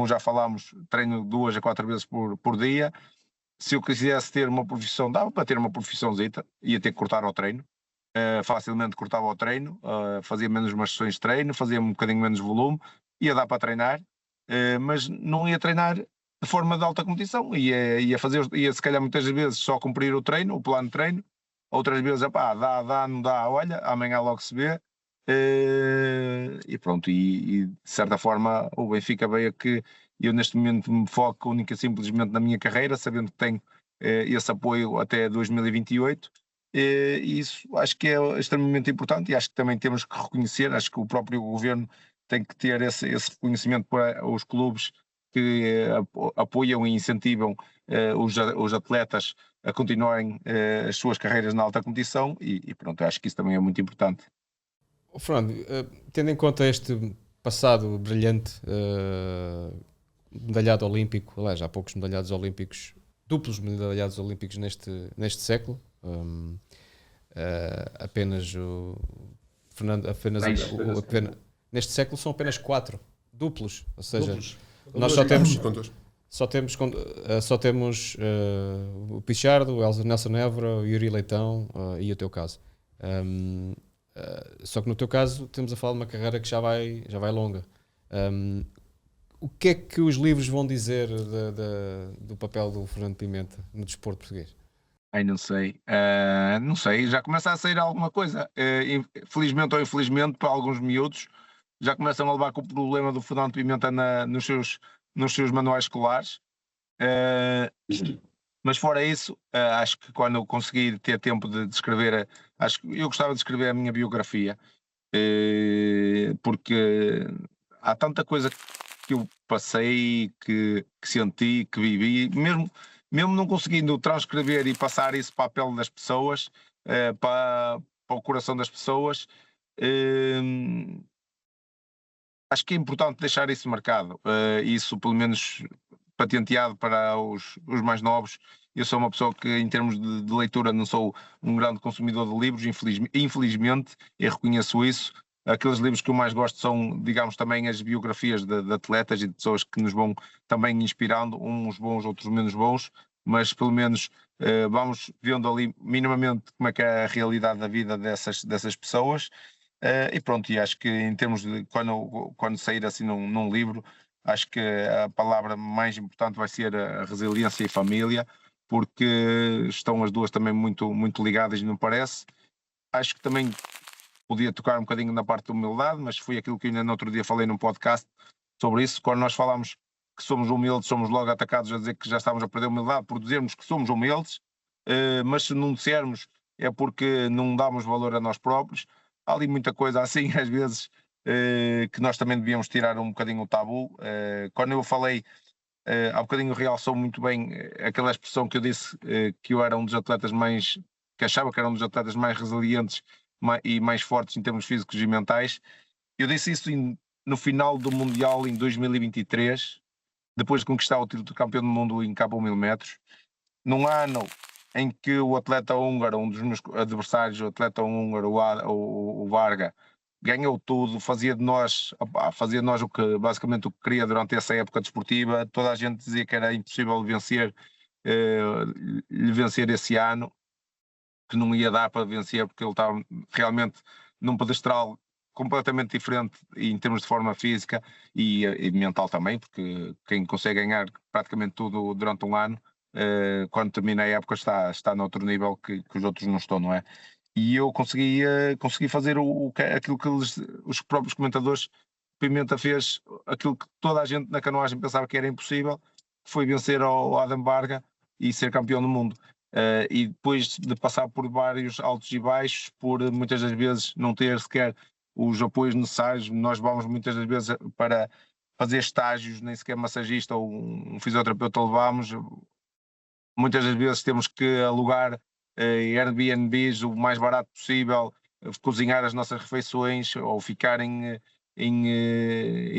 já falámos, treino 2 a 4 vezes por dia. Se eu quisesse ter uma profissão, dava para ter uma profissãozita, ia ter que cortar ao treino, facilmente cortava ao treino, fazia menos umas sessões de treino, fazia um bocadinho menos volume, ia dar para treinar, mas não ia treinar de forma de alta competição, ia se calhar muitas vezes só cumprir o treino, o plano de treino, outras vezes, dá, não dá, olha, amanhã logo se vê, e pronto, e de certa forma o Benfica veio que eu neste momento me foco única e simplesmente na minha carreira, sabendo que tenho esse apoio até 2028, e isso acho que é extremamente importante, e acho que também temos que reconhecer, acho que o próprio governo tem que ter esse reconhecimento para os clubes que apoiam e incentivam os atletas a continuarem as suas carreiras na alta competição e pronto, acho que isso também é muito importante. Fernando, tendo em conta este passado brilhante, medalhado olímpico, aliás, há poucos medalhados olímpicos, duplos medalhados olímpicos neste século, apenas o Fernando, neste século são apenas 4 duplos, ou seja, nós só temos o Pichardo, o Nelson Évora, o Yuri Leitão e o teu caso. Só que no teu caso temos a falar de uma carreira que já vai longa. O que é que os livros vão dizer do papel do Fernando Pimenta no desporto português? Não sei. Não sei, já começa a sair alguma coisa. Felizmente ou infelizmente, para alguns miúdos, já começam a levar com o problema do Fernando Pimenta nos seus manuais escolares. Mas fora isso, acho que quando eu conseguir ter tempo de escrever, acho que eu gostava de escrever a minha biografia, porque há tanta coisa que eu passei, que senti, que vivi, mesmo não conseguindo transcrever e passar isso para a pele das pessoas, para o coração das pessoas, acho que é importante deixar isso marcado, isso pelo menos patenteado para os mais novos. Eu sou uma pessoa que, em termos de leitura, não sou um grande consumidor de livros, infelizmente, eu reconheço isso. Aqueles livros que eu mais gosto são, digamos, também as biografias de atletas e de pessoas que nos vão também inspirando, uns bons, outros menos bons, mas pelo menos vamos vendo ali minimamente como é que é a realidade da vida dessas pessoas. E pronto, e acho que em termos de quando sair assim num livro, acho que a palavra mais importante vai ser a resiliência e família, porque estão as duas também muito, muito ligadas, não parece. Acho que também podia tocar um bocadinho na parte da humildade, mas foi aquilo que ainda no outro dia falei num podcast sobre isso. Quando nós falamos que somos humildes, somos logo atacados a dizer que já estamos a perder a humildade por dizermos que somos humildes, mas se não dissermos é porque não damos valor a nós próprios. Há ali muita coisa assim, às vezes, que nós também devíamos tirar um bocadinho o tabu. Quando eu falei, há bocadinho realçou muito bem aquela expressão que eu disse, que eu era um dos atletas que achava que era um dos atletas mais resilientes e mais fortes em termos físicos e mentais. Eu disse isso no final do Mundial em 2023, depois de conquistar o título de campeão do mundo em cabo 1000 metros, num ano em que o atleta húngaro, um dos meus adversários, o atleta húngaro, o Varga, ganhou tudo, fazia de nós o que basicamente o que queria durante essa época desportiva. Toda a gente dizia que era impossível lhe vencer esse ano, que não ia dar para vencer, porque ele estava realmente num pedestral completamente diferente em termos de forma física e mental também, porque quem consegue ganhar praticamente tudo durante um ano, quando termina a época está noutro nível que os outros não estão, não é? E eu consegui fazer aquilo que os próprios comentadores, Pimenta fez, aquilo que toda a gente na canoagem pensava que era impossível, que foi vencer ao Adam Varga e ser campeão do mundo. E depois de passar por vários altos e baixos, por muitas das vezes não ter sequer os apoios necessários, nós vamos muitas das vezes para fazer estágios, nem sequer massagista ou um fisioterapeuta levamos, muitas das vezes temos que alugar Airbnbs o mais barato possível, cozinhar as nossas refeições ou ficar em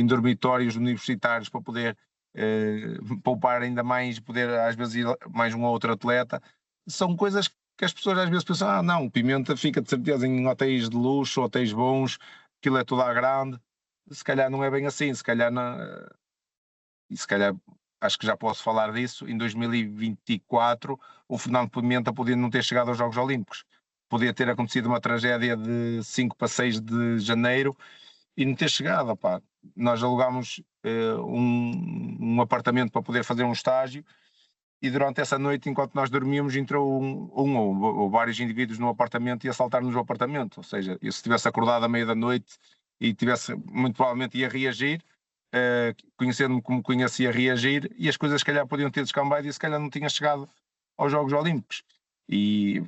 dormitórios universitários para poder poupar ainda mais, poder às vezes ir mais um ou outro atleta. São coisas que as pessoas às vezes pensam, não, o Pimenta fica de certeza em hotéis de luxo, hotéis bons, aquilo é tudo à grande. Se calhar não é bem assim, se calhar acho que já posso falar disso, em 2024 o Fernando Pimenta podia não ter chegado aos Jogos Olímpicos, podia ter acontecido uma tragédia de 5 para 6 de janeiro e não ter chegado, opá. Nós alugámos um apartamento para poder fazer um estágio e durante essa noite, enquanto nós dormíamos, entrou um ou vários indivíduos no apartamento e assaltaram-nos o apartamento, ou seja, eu se tivesse acordado à meia da noite e tivesse, muito provavelmente ia reagir, conhecendo-me como conhecia, reagir, e as coisas se calhar podiam ter descambado e se calhar não tinha chegado aos Jogos Olímpicos. E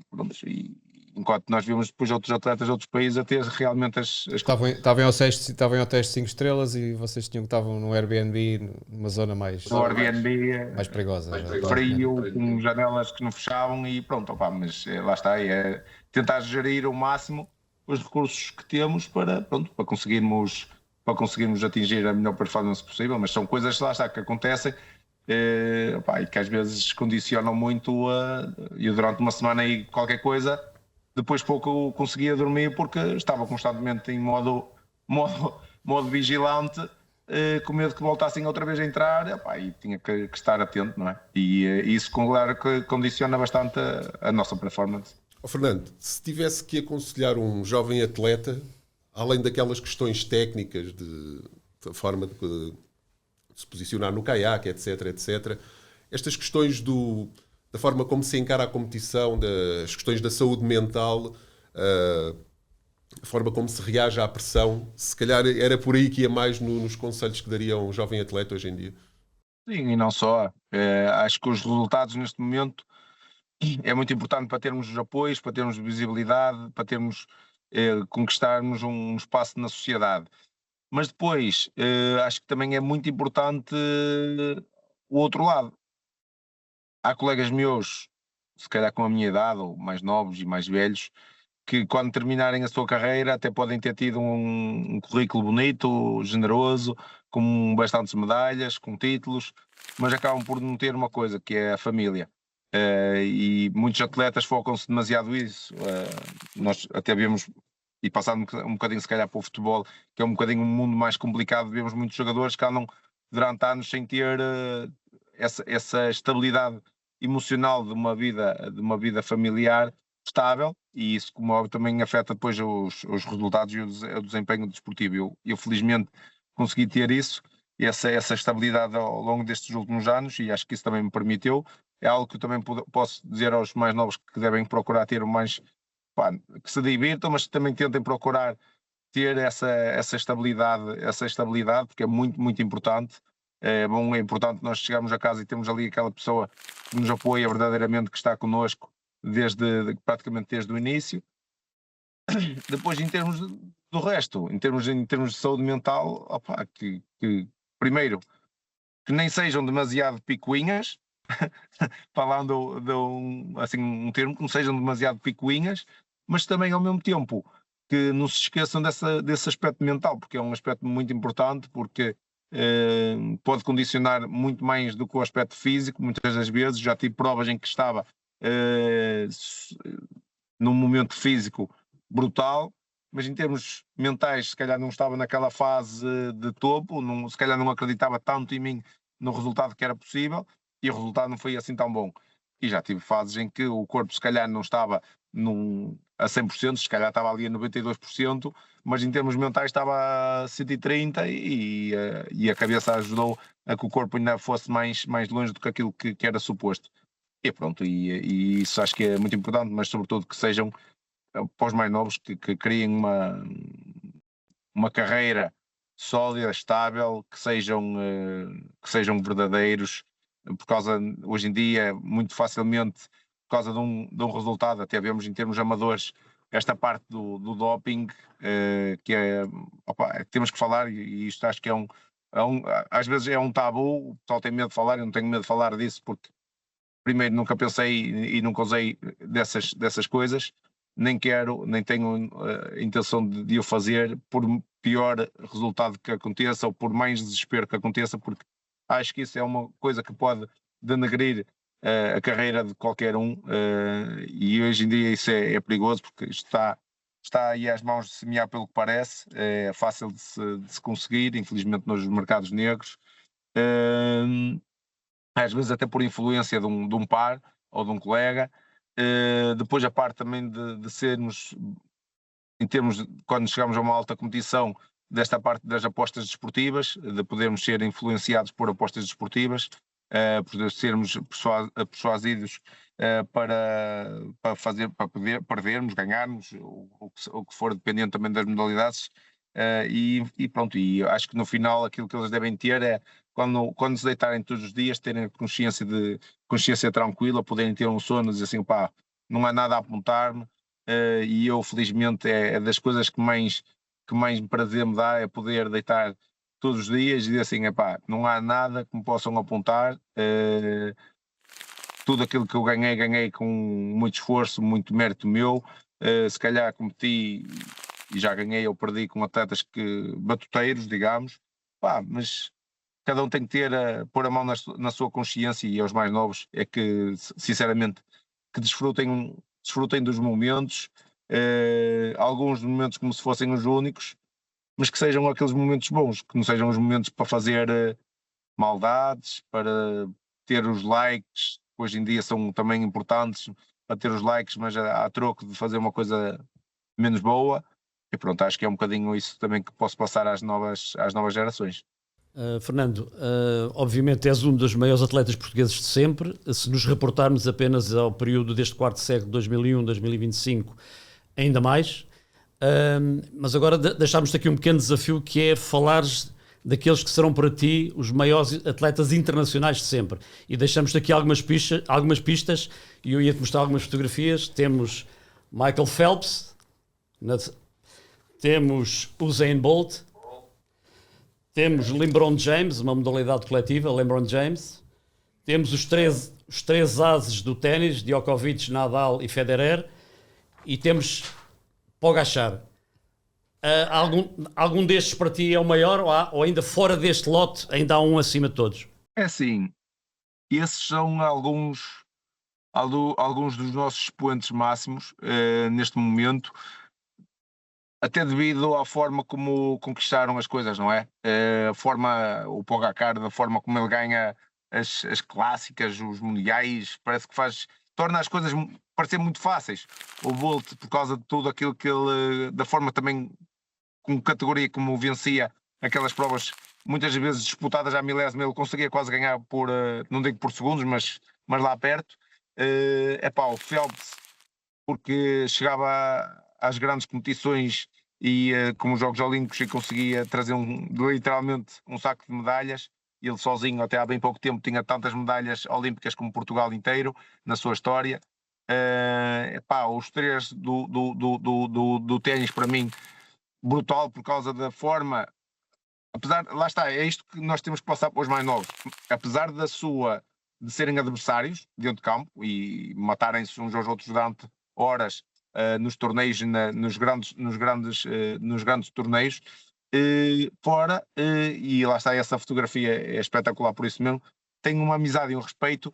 enquanto nós vimos depois outros atletas de outros países a ter realmente as Estavam ao teste 5 estrelas e vocês estavam no Airbnb, numa zona mais perigosa. Frio, com janelas que não fechavam e pronto, opa, mas lá está, é tentar gerir ao máximo os recursos que temos para conseguirmos atingir a melhor performance possível, mas são coisas lá está, que acontecem e que às vezes condicionam muito. Eu durante uma semana e qualquer coisa, depois pouco conseguia dormir porque estava constantemente em modo vigilante, com medo que voltassem outra vez a entrar, e tinha que estar atento, não é? E isso, claro, que condiciona bastante a nossa performance. Fernando, se tivesse que aconselhar um jovem atleta, além daquelas questões técnicas da forma de se posicionar no caiaque, etc., estas questões da forma como se encara a competição, das questões da saúde mental, a forma como se reage à pressão, se calhar era por aí que ia mais nos conselhos que daria a um jovem atleta hoje em dia. Sim, e não só. Acho que os resultados neste momento é muito importante para termos os apoios, para termos visibilidade, para conquistarmos um espaço na sociedade. Mas depois, acho que também é muito importante o outro lado. Há colegas meus, se calhar com a minha idade, ou mais novos e mais velhos, que quando terminarem a sua carreira até podem ter tido um currículo bonito, generoso, com bastantes medalhas, com títulos, mas acabam por não ter uma coisa, que é a família. E muitos atletas focam-se demasiado nisso. Nós até vemos, e passando um bocadinho se calhar para o futebol, que é um bocadinho um mundo mais complicado, vemos muitos jogadores que andam durante anos sem ter essa estabilidade emocional de uma vida familiar estável, e isso, como óbvio, também afeta depois os resultados e o desempenho desportivo. Eu felizmente consegui ter isso, essa estabilidade ao longo destes últimos anos, e acho que isso também me permitiu. É algo que eu também posso dizer aos mais novos, que devem procurar ter o mais, que se divirtam, mas que também tentem procurar ter essa estabilidade, porque é muito, muito importante. É importante nós chegarmos a casa e temos ali aquela pessoa que nos apoia verdadeiramente, que está connosco praticamente desde o início. Depois, em termos do resto, em termos de saúde mental, que primeiro, que nem sejam demasiado picuinhas, falando assim, um termo, que não sejam demasiado picuinhas, mas também ao mesmo tempo que não se esqueçam desse aspecto mental, porque é um aspecto muito importante, porque pode condicionar muito mais do que o aspecto físico. Muitas das vezes já tive provas em que estava num momento físico brutal, mas em termos mentais se calhar não estava naquela fase de topo, se calhar não acreditava tanto em mim, no resultado que era possível, e o resultado não foi assim tão bom. E já tive fases em que o corpo se calhar não estava a 100%, se calhar estava ali a 92%, mas em termos mentais estava a 130%, e a cabeça ajudou a que o corpo ainda fosse mais longe do que aquilo que era suposto. E pronto, e isso acho que é muito importante, mas sobretudo que sejam, para os mais novos, que criem uma carreira sólida, estável, que sejam verdadeiros, por causa, hoje em dia, muito facilmente, por causa de um resultado, até vemos em termos amadores, esta parte do doping, que temos que falar, e isto acho que às vezes é um tabu, o pessoal tem medo de falar, eu não tenho medo de falar disso, porque primeiro nunca pensei e nunca usei dessas coisas, nem tenho a intenção de o fazer, por pior resultado que aconteça ou por mais desespero que aconteça, porque acho que isso é uma coisa que pode denegrir a carreira de qualquer um, e hoje em dia isso é perigoso, porque está aí às mãos de semear, pelo que parece, é fácil de se conseguir, infelizmente nos mercados negros, às vezes até por influência de um par ou de um colega. Depois a parte também de sermos, em termos quando chegamos a uma alta competição, desta parte das apostas desportivas, de podermos ser influenciados por apostas desportivas, por sermos persuadidos para poder perdermos, ganharmos, o que for, dependendo também das modalidades. E pronto, e acho que no final aquilo que eles devem ter é, quando se deitarem todos os dias, terem consciência tranquila, poderem ter um sono e dizer assim, não há nada a apontar-me, e eu felizmente é das coisas que mais prazer me dá, é poder deitar todos os dias e dizer assim, epá, não há nada que me possam apontar, tudo aquilo que eu ganhei com muito esforço, muito mérito meu, se calhar competi e já ganhei ou perdi com atletas batuteiros, digamos, pá, mas cada um tem que pôr a mão na sua consciência, e aos mais novos é que, sinceramente, que desfrutem dos momentos, alguns momentos como se fossem os únicos, mas que sejam aqueles momentos bons, que não sejam os momentos para fazer maldades, para ter os likes, que hoje em dia são também importantes, para ter os likes, mas há troco de fazer uma coisa menos boa. E pronto, acho que é um bocadinho isso também que posso passar às novas gerações. Fernando, obviamente és um dos maiores atletas portugueses de sempre. Se nos reportarmos apenas ao período deste quarto século, 2001-2025, ainda mais. Mas agora deixámos-te aqui um pequeno desafio, que é falares daqueles que serão para ti os maiores atletas internacionais de sempre. E deixamos-te aqui algumas pistas, e eu ia-te mostrar algumas fotografias. Temos Michael Phelps, temos Usain Bolt, temos LeBron James, uma modalidade coletiva, LeBron James. Temos os três ases do ténis, Djokovic, Nadal e Federer. E temos Pogačar. Algum destes para ti é o maior, ou ainda fora deste lote ainda há um acima de todos? É assim, esses são alguns dos nossos expoentes máximos neste momento, até devido à forma como conquistaram as coisas, não é? O Pogačar, da forma como ele ganha as clássicas, os mundiais, parece que torna as coisas parecer muito fáceis. O Bolt, por causa de tudo aquilo que ele, da forma também, com categoria como vencia aquelas provas, muitas vezes disputadas à milésima, ele conseguia quase ganhar por, não digo por segundos, mas lá perto. O Phelps, porque chegava às grandes competições e como os Jogos Olímpicos, e conseguia trazer literalmente um saco de medalhas. Ele sozinho, até há bem pouco tempo, tinha tantas medalhas olímpicas como Portugal inteiro na sua história. Os três do ténis, para mim, brutal, por causa da forma, lá está, é isto que nós temos que passar para os mais novos, apesar de serem adversários dentro de campo e matarem-se uns aos outros durante horas nos torneios, nos grandes torneios, fora, e lá está, essa fotografia é espetacular por isso mesmo, tem uma amizade e um respeito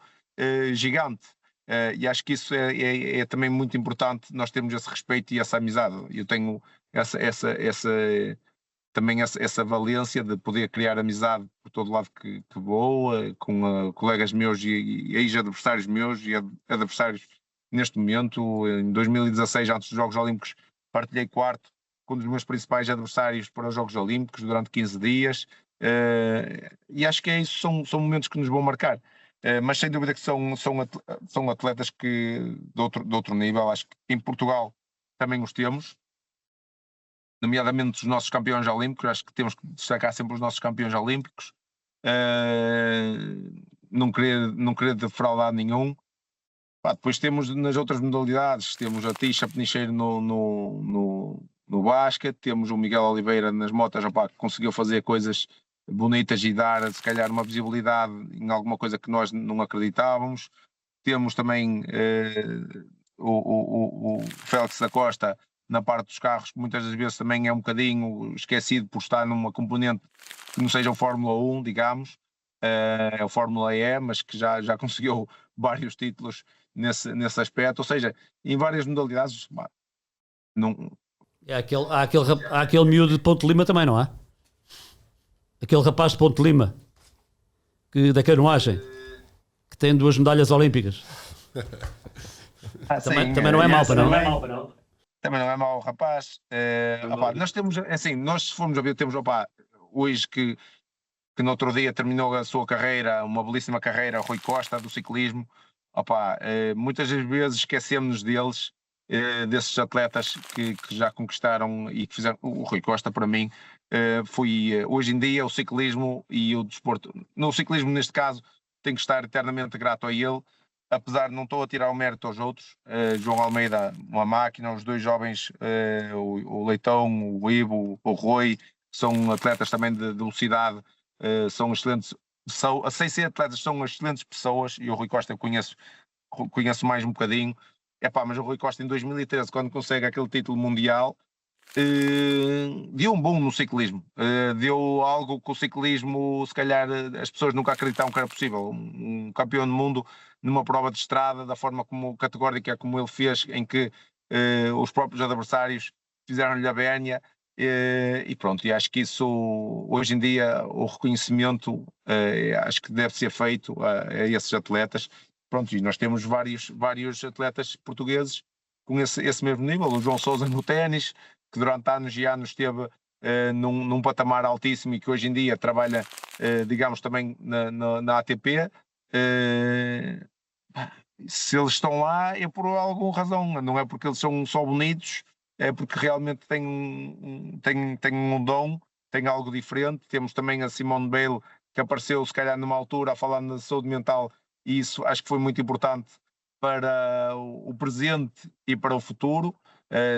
gigante, e acho que isso é também muito importante, nós termos esse respeito e essa amizade. Eu tenho essa valência de poder criar amizade por todo lado que vou, com colegas meus e ex-adversários meus e adversários neste momento. Em 2016, antes dos Jogos Olímpicos, partilhei quarto com um dos meus principais adversários para os Jogos Olímpicos durante 15 dias, e acho que é isso, são momentos que nos vão marcar, mas sem dúvida que são atletas que de outro nível. Acho que em Portugal também os temos, nomeadamente os nossos campeões olímpicos. Acho que temos que destacar sempre os nossos campeões olímpicos, não querer defraudar nenhum. Depois temos nas outras modalidades, temos a Tisha Penicheiro no basquete, temos o Miguel Oliveira nas motas, que conseguiu fazer coisas bonitas e dar, se calhar, uma visibilidade em alguma coisa que nós não acreditávamos. Temos também o Félix da Costa na parte dos carros, que muitas das vezes também é um bocadinho esquecido por estar numa componente que não seja o Fórmula 1, digamos, é o Fórmula E, mas que já conseguiu vários títulos nesse aspecto, ou seja, em várias modalidades. Não... Há aquele miúdo de Ponte de Lima também, não há? Aquele rapaz de Ponte de Lima, da canoagem, que tem 2 medalhas olímpicas. Também não é mau, para não? Também não é mau, rapaz. Nós temos, assim, nós se formos a ver, temos, hoje que no outro dia terminou a sua carreira, uma belíssima carreira, Rui Costa, do ciclismo. Muitas vezes esquecemos deles, desses atletas que já conquistaram e que fizeram. O Rui Costa, para mim, foi, hoje em dia, o ciclismo e o desporto. No ciclismo, neste caso, tenho que estar eternamente grato a ele, apesar de não estou a tirar o mérito aos outros, João Almeida, uma máquina, os dois jovens, o Leitão, o Ivo, o Rui, são atletas também de velocidade, são excelentes, sem ser atletas, são excelentes pessoas, e o Rui Costa eu conheço mais um bocadinho. Mas o Rui Costa em 2013, quando consegue aquele título mundial, deu um boom no ciclismo, deu algo que o ciclismo, se calhar as pessoas nunca acreditavam que era possível, um campeão do mundo numa prova de estrada, da forma categórica como ele fez, em que os próprios adversários fizeram-lhe a vénia, e pronto, e acho que isso, hoje em dia, o reconhecimento, acho que deve ser feito a esses atletas. Pronto, e nós temos vários atletas portugueses com esse mesmo nível, o João Sousa no ténis, que durante anos e anos esteve num patamar altíssimo e que hoje em dia trabalha, digamos, também na ATP. Se eles estão lá é por alguma razão, não é porque eles são só bonitos, é porque realmente têm um dom, têm algo diferente. Temos também a Simone Bale, que apareceu se calhar numa altura a falar na saúde mental, e isso acho que foi muito importante para o presente e para o futuro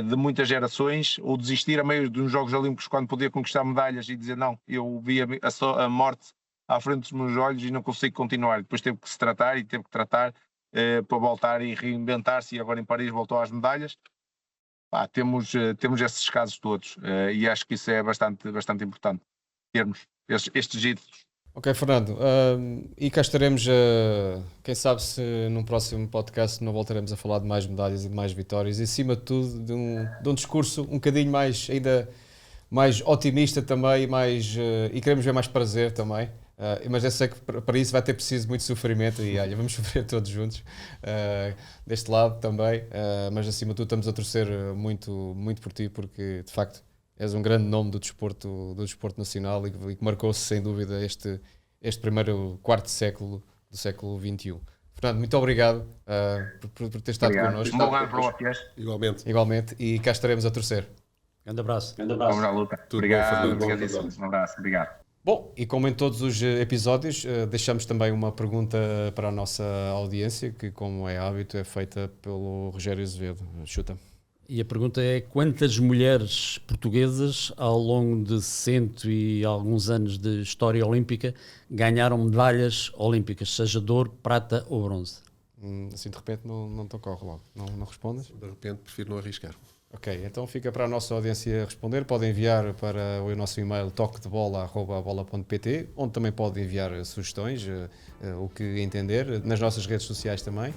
de muitas gerações. Ou desistir a meio de uns Jogos Olímpicos quando podia conquistar medalhas e dizer não, eu vi a morte à frente dos meus olhos e não consigo continuar. Depois teve que se tratar e teve que tratar para voltar e reinventar-se, e agora em Paris voltou às medalhas. Temos esses casos todos, e acho que isso é bastante importante, termos estes ídolos. Ok, Fernando, e cá estaremos, quem sabe se num próximo podcast não voltaremos a falar de mais medalhas e de mais vitórias, e acima de tudo de um discurso um bocadinho mais, ainda mais otimista também, e queremos ver mais prazer também, mas eu sei que para isso vai ter preciso muito sofrimento, e olha, vamos sofrer todos juntos, deste lado também, mas acima de tudo estamos a torcer muito, muito por ti, porque de facto és um grande nome do desporto nacional, e que marcou-se sem dúvida este primeiro quarto século do século XXI. Fernando, muito obrigado por ter estado connosco. Um bom ano para vocês. Igualmente. E cá estaremos a torcer. Grande abraço. Vamos à luta. Obrigado. Um abraço. Obrigado. Bom, e como em todos os episódios, deixamos também uma pergunta para a nossa audiência, que, como é hábito, é feita pelo Rogério Azevedo. Chuta. E a pergunta é: quantas mulheres portuguesas, ao longo de 100 e alguns anos de história olímpica, ganharam medalhas olímpicas, seja de ouro, prata ou bronze? Assim de repente não te ocorre logo. Não respondes? De repente prefiro não arriscar. Ok, então fica para a nossa audiência responder. Podem enviar para o nosso e-mail toquedebola@bola.pt, onde também podem enviar sugestões, o que entender, nas nossas redes sociais também.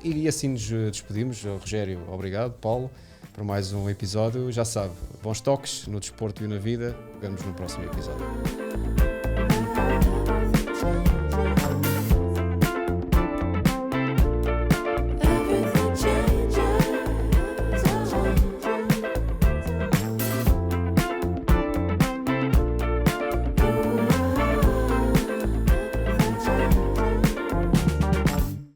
E assim nos despedimos. Rogério, obrigado. Paulo, por mais um episódio. Já sabe, bons toques no desporto e na vida. Vemos no próximo episódio.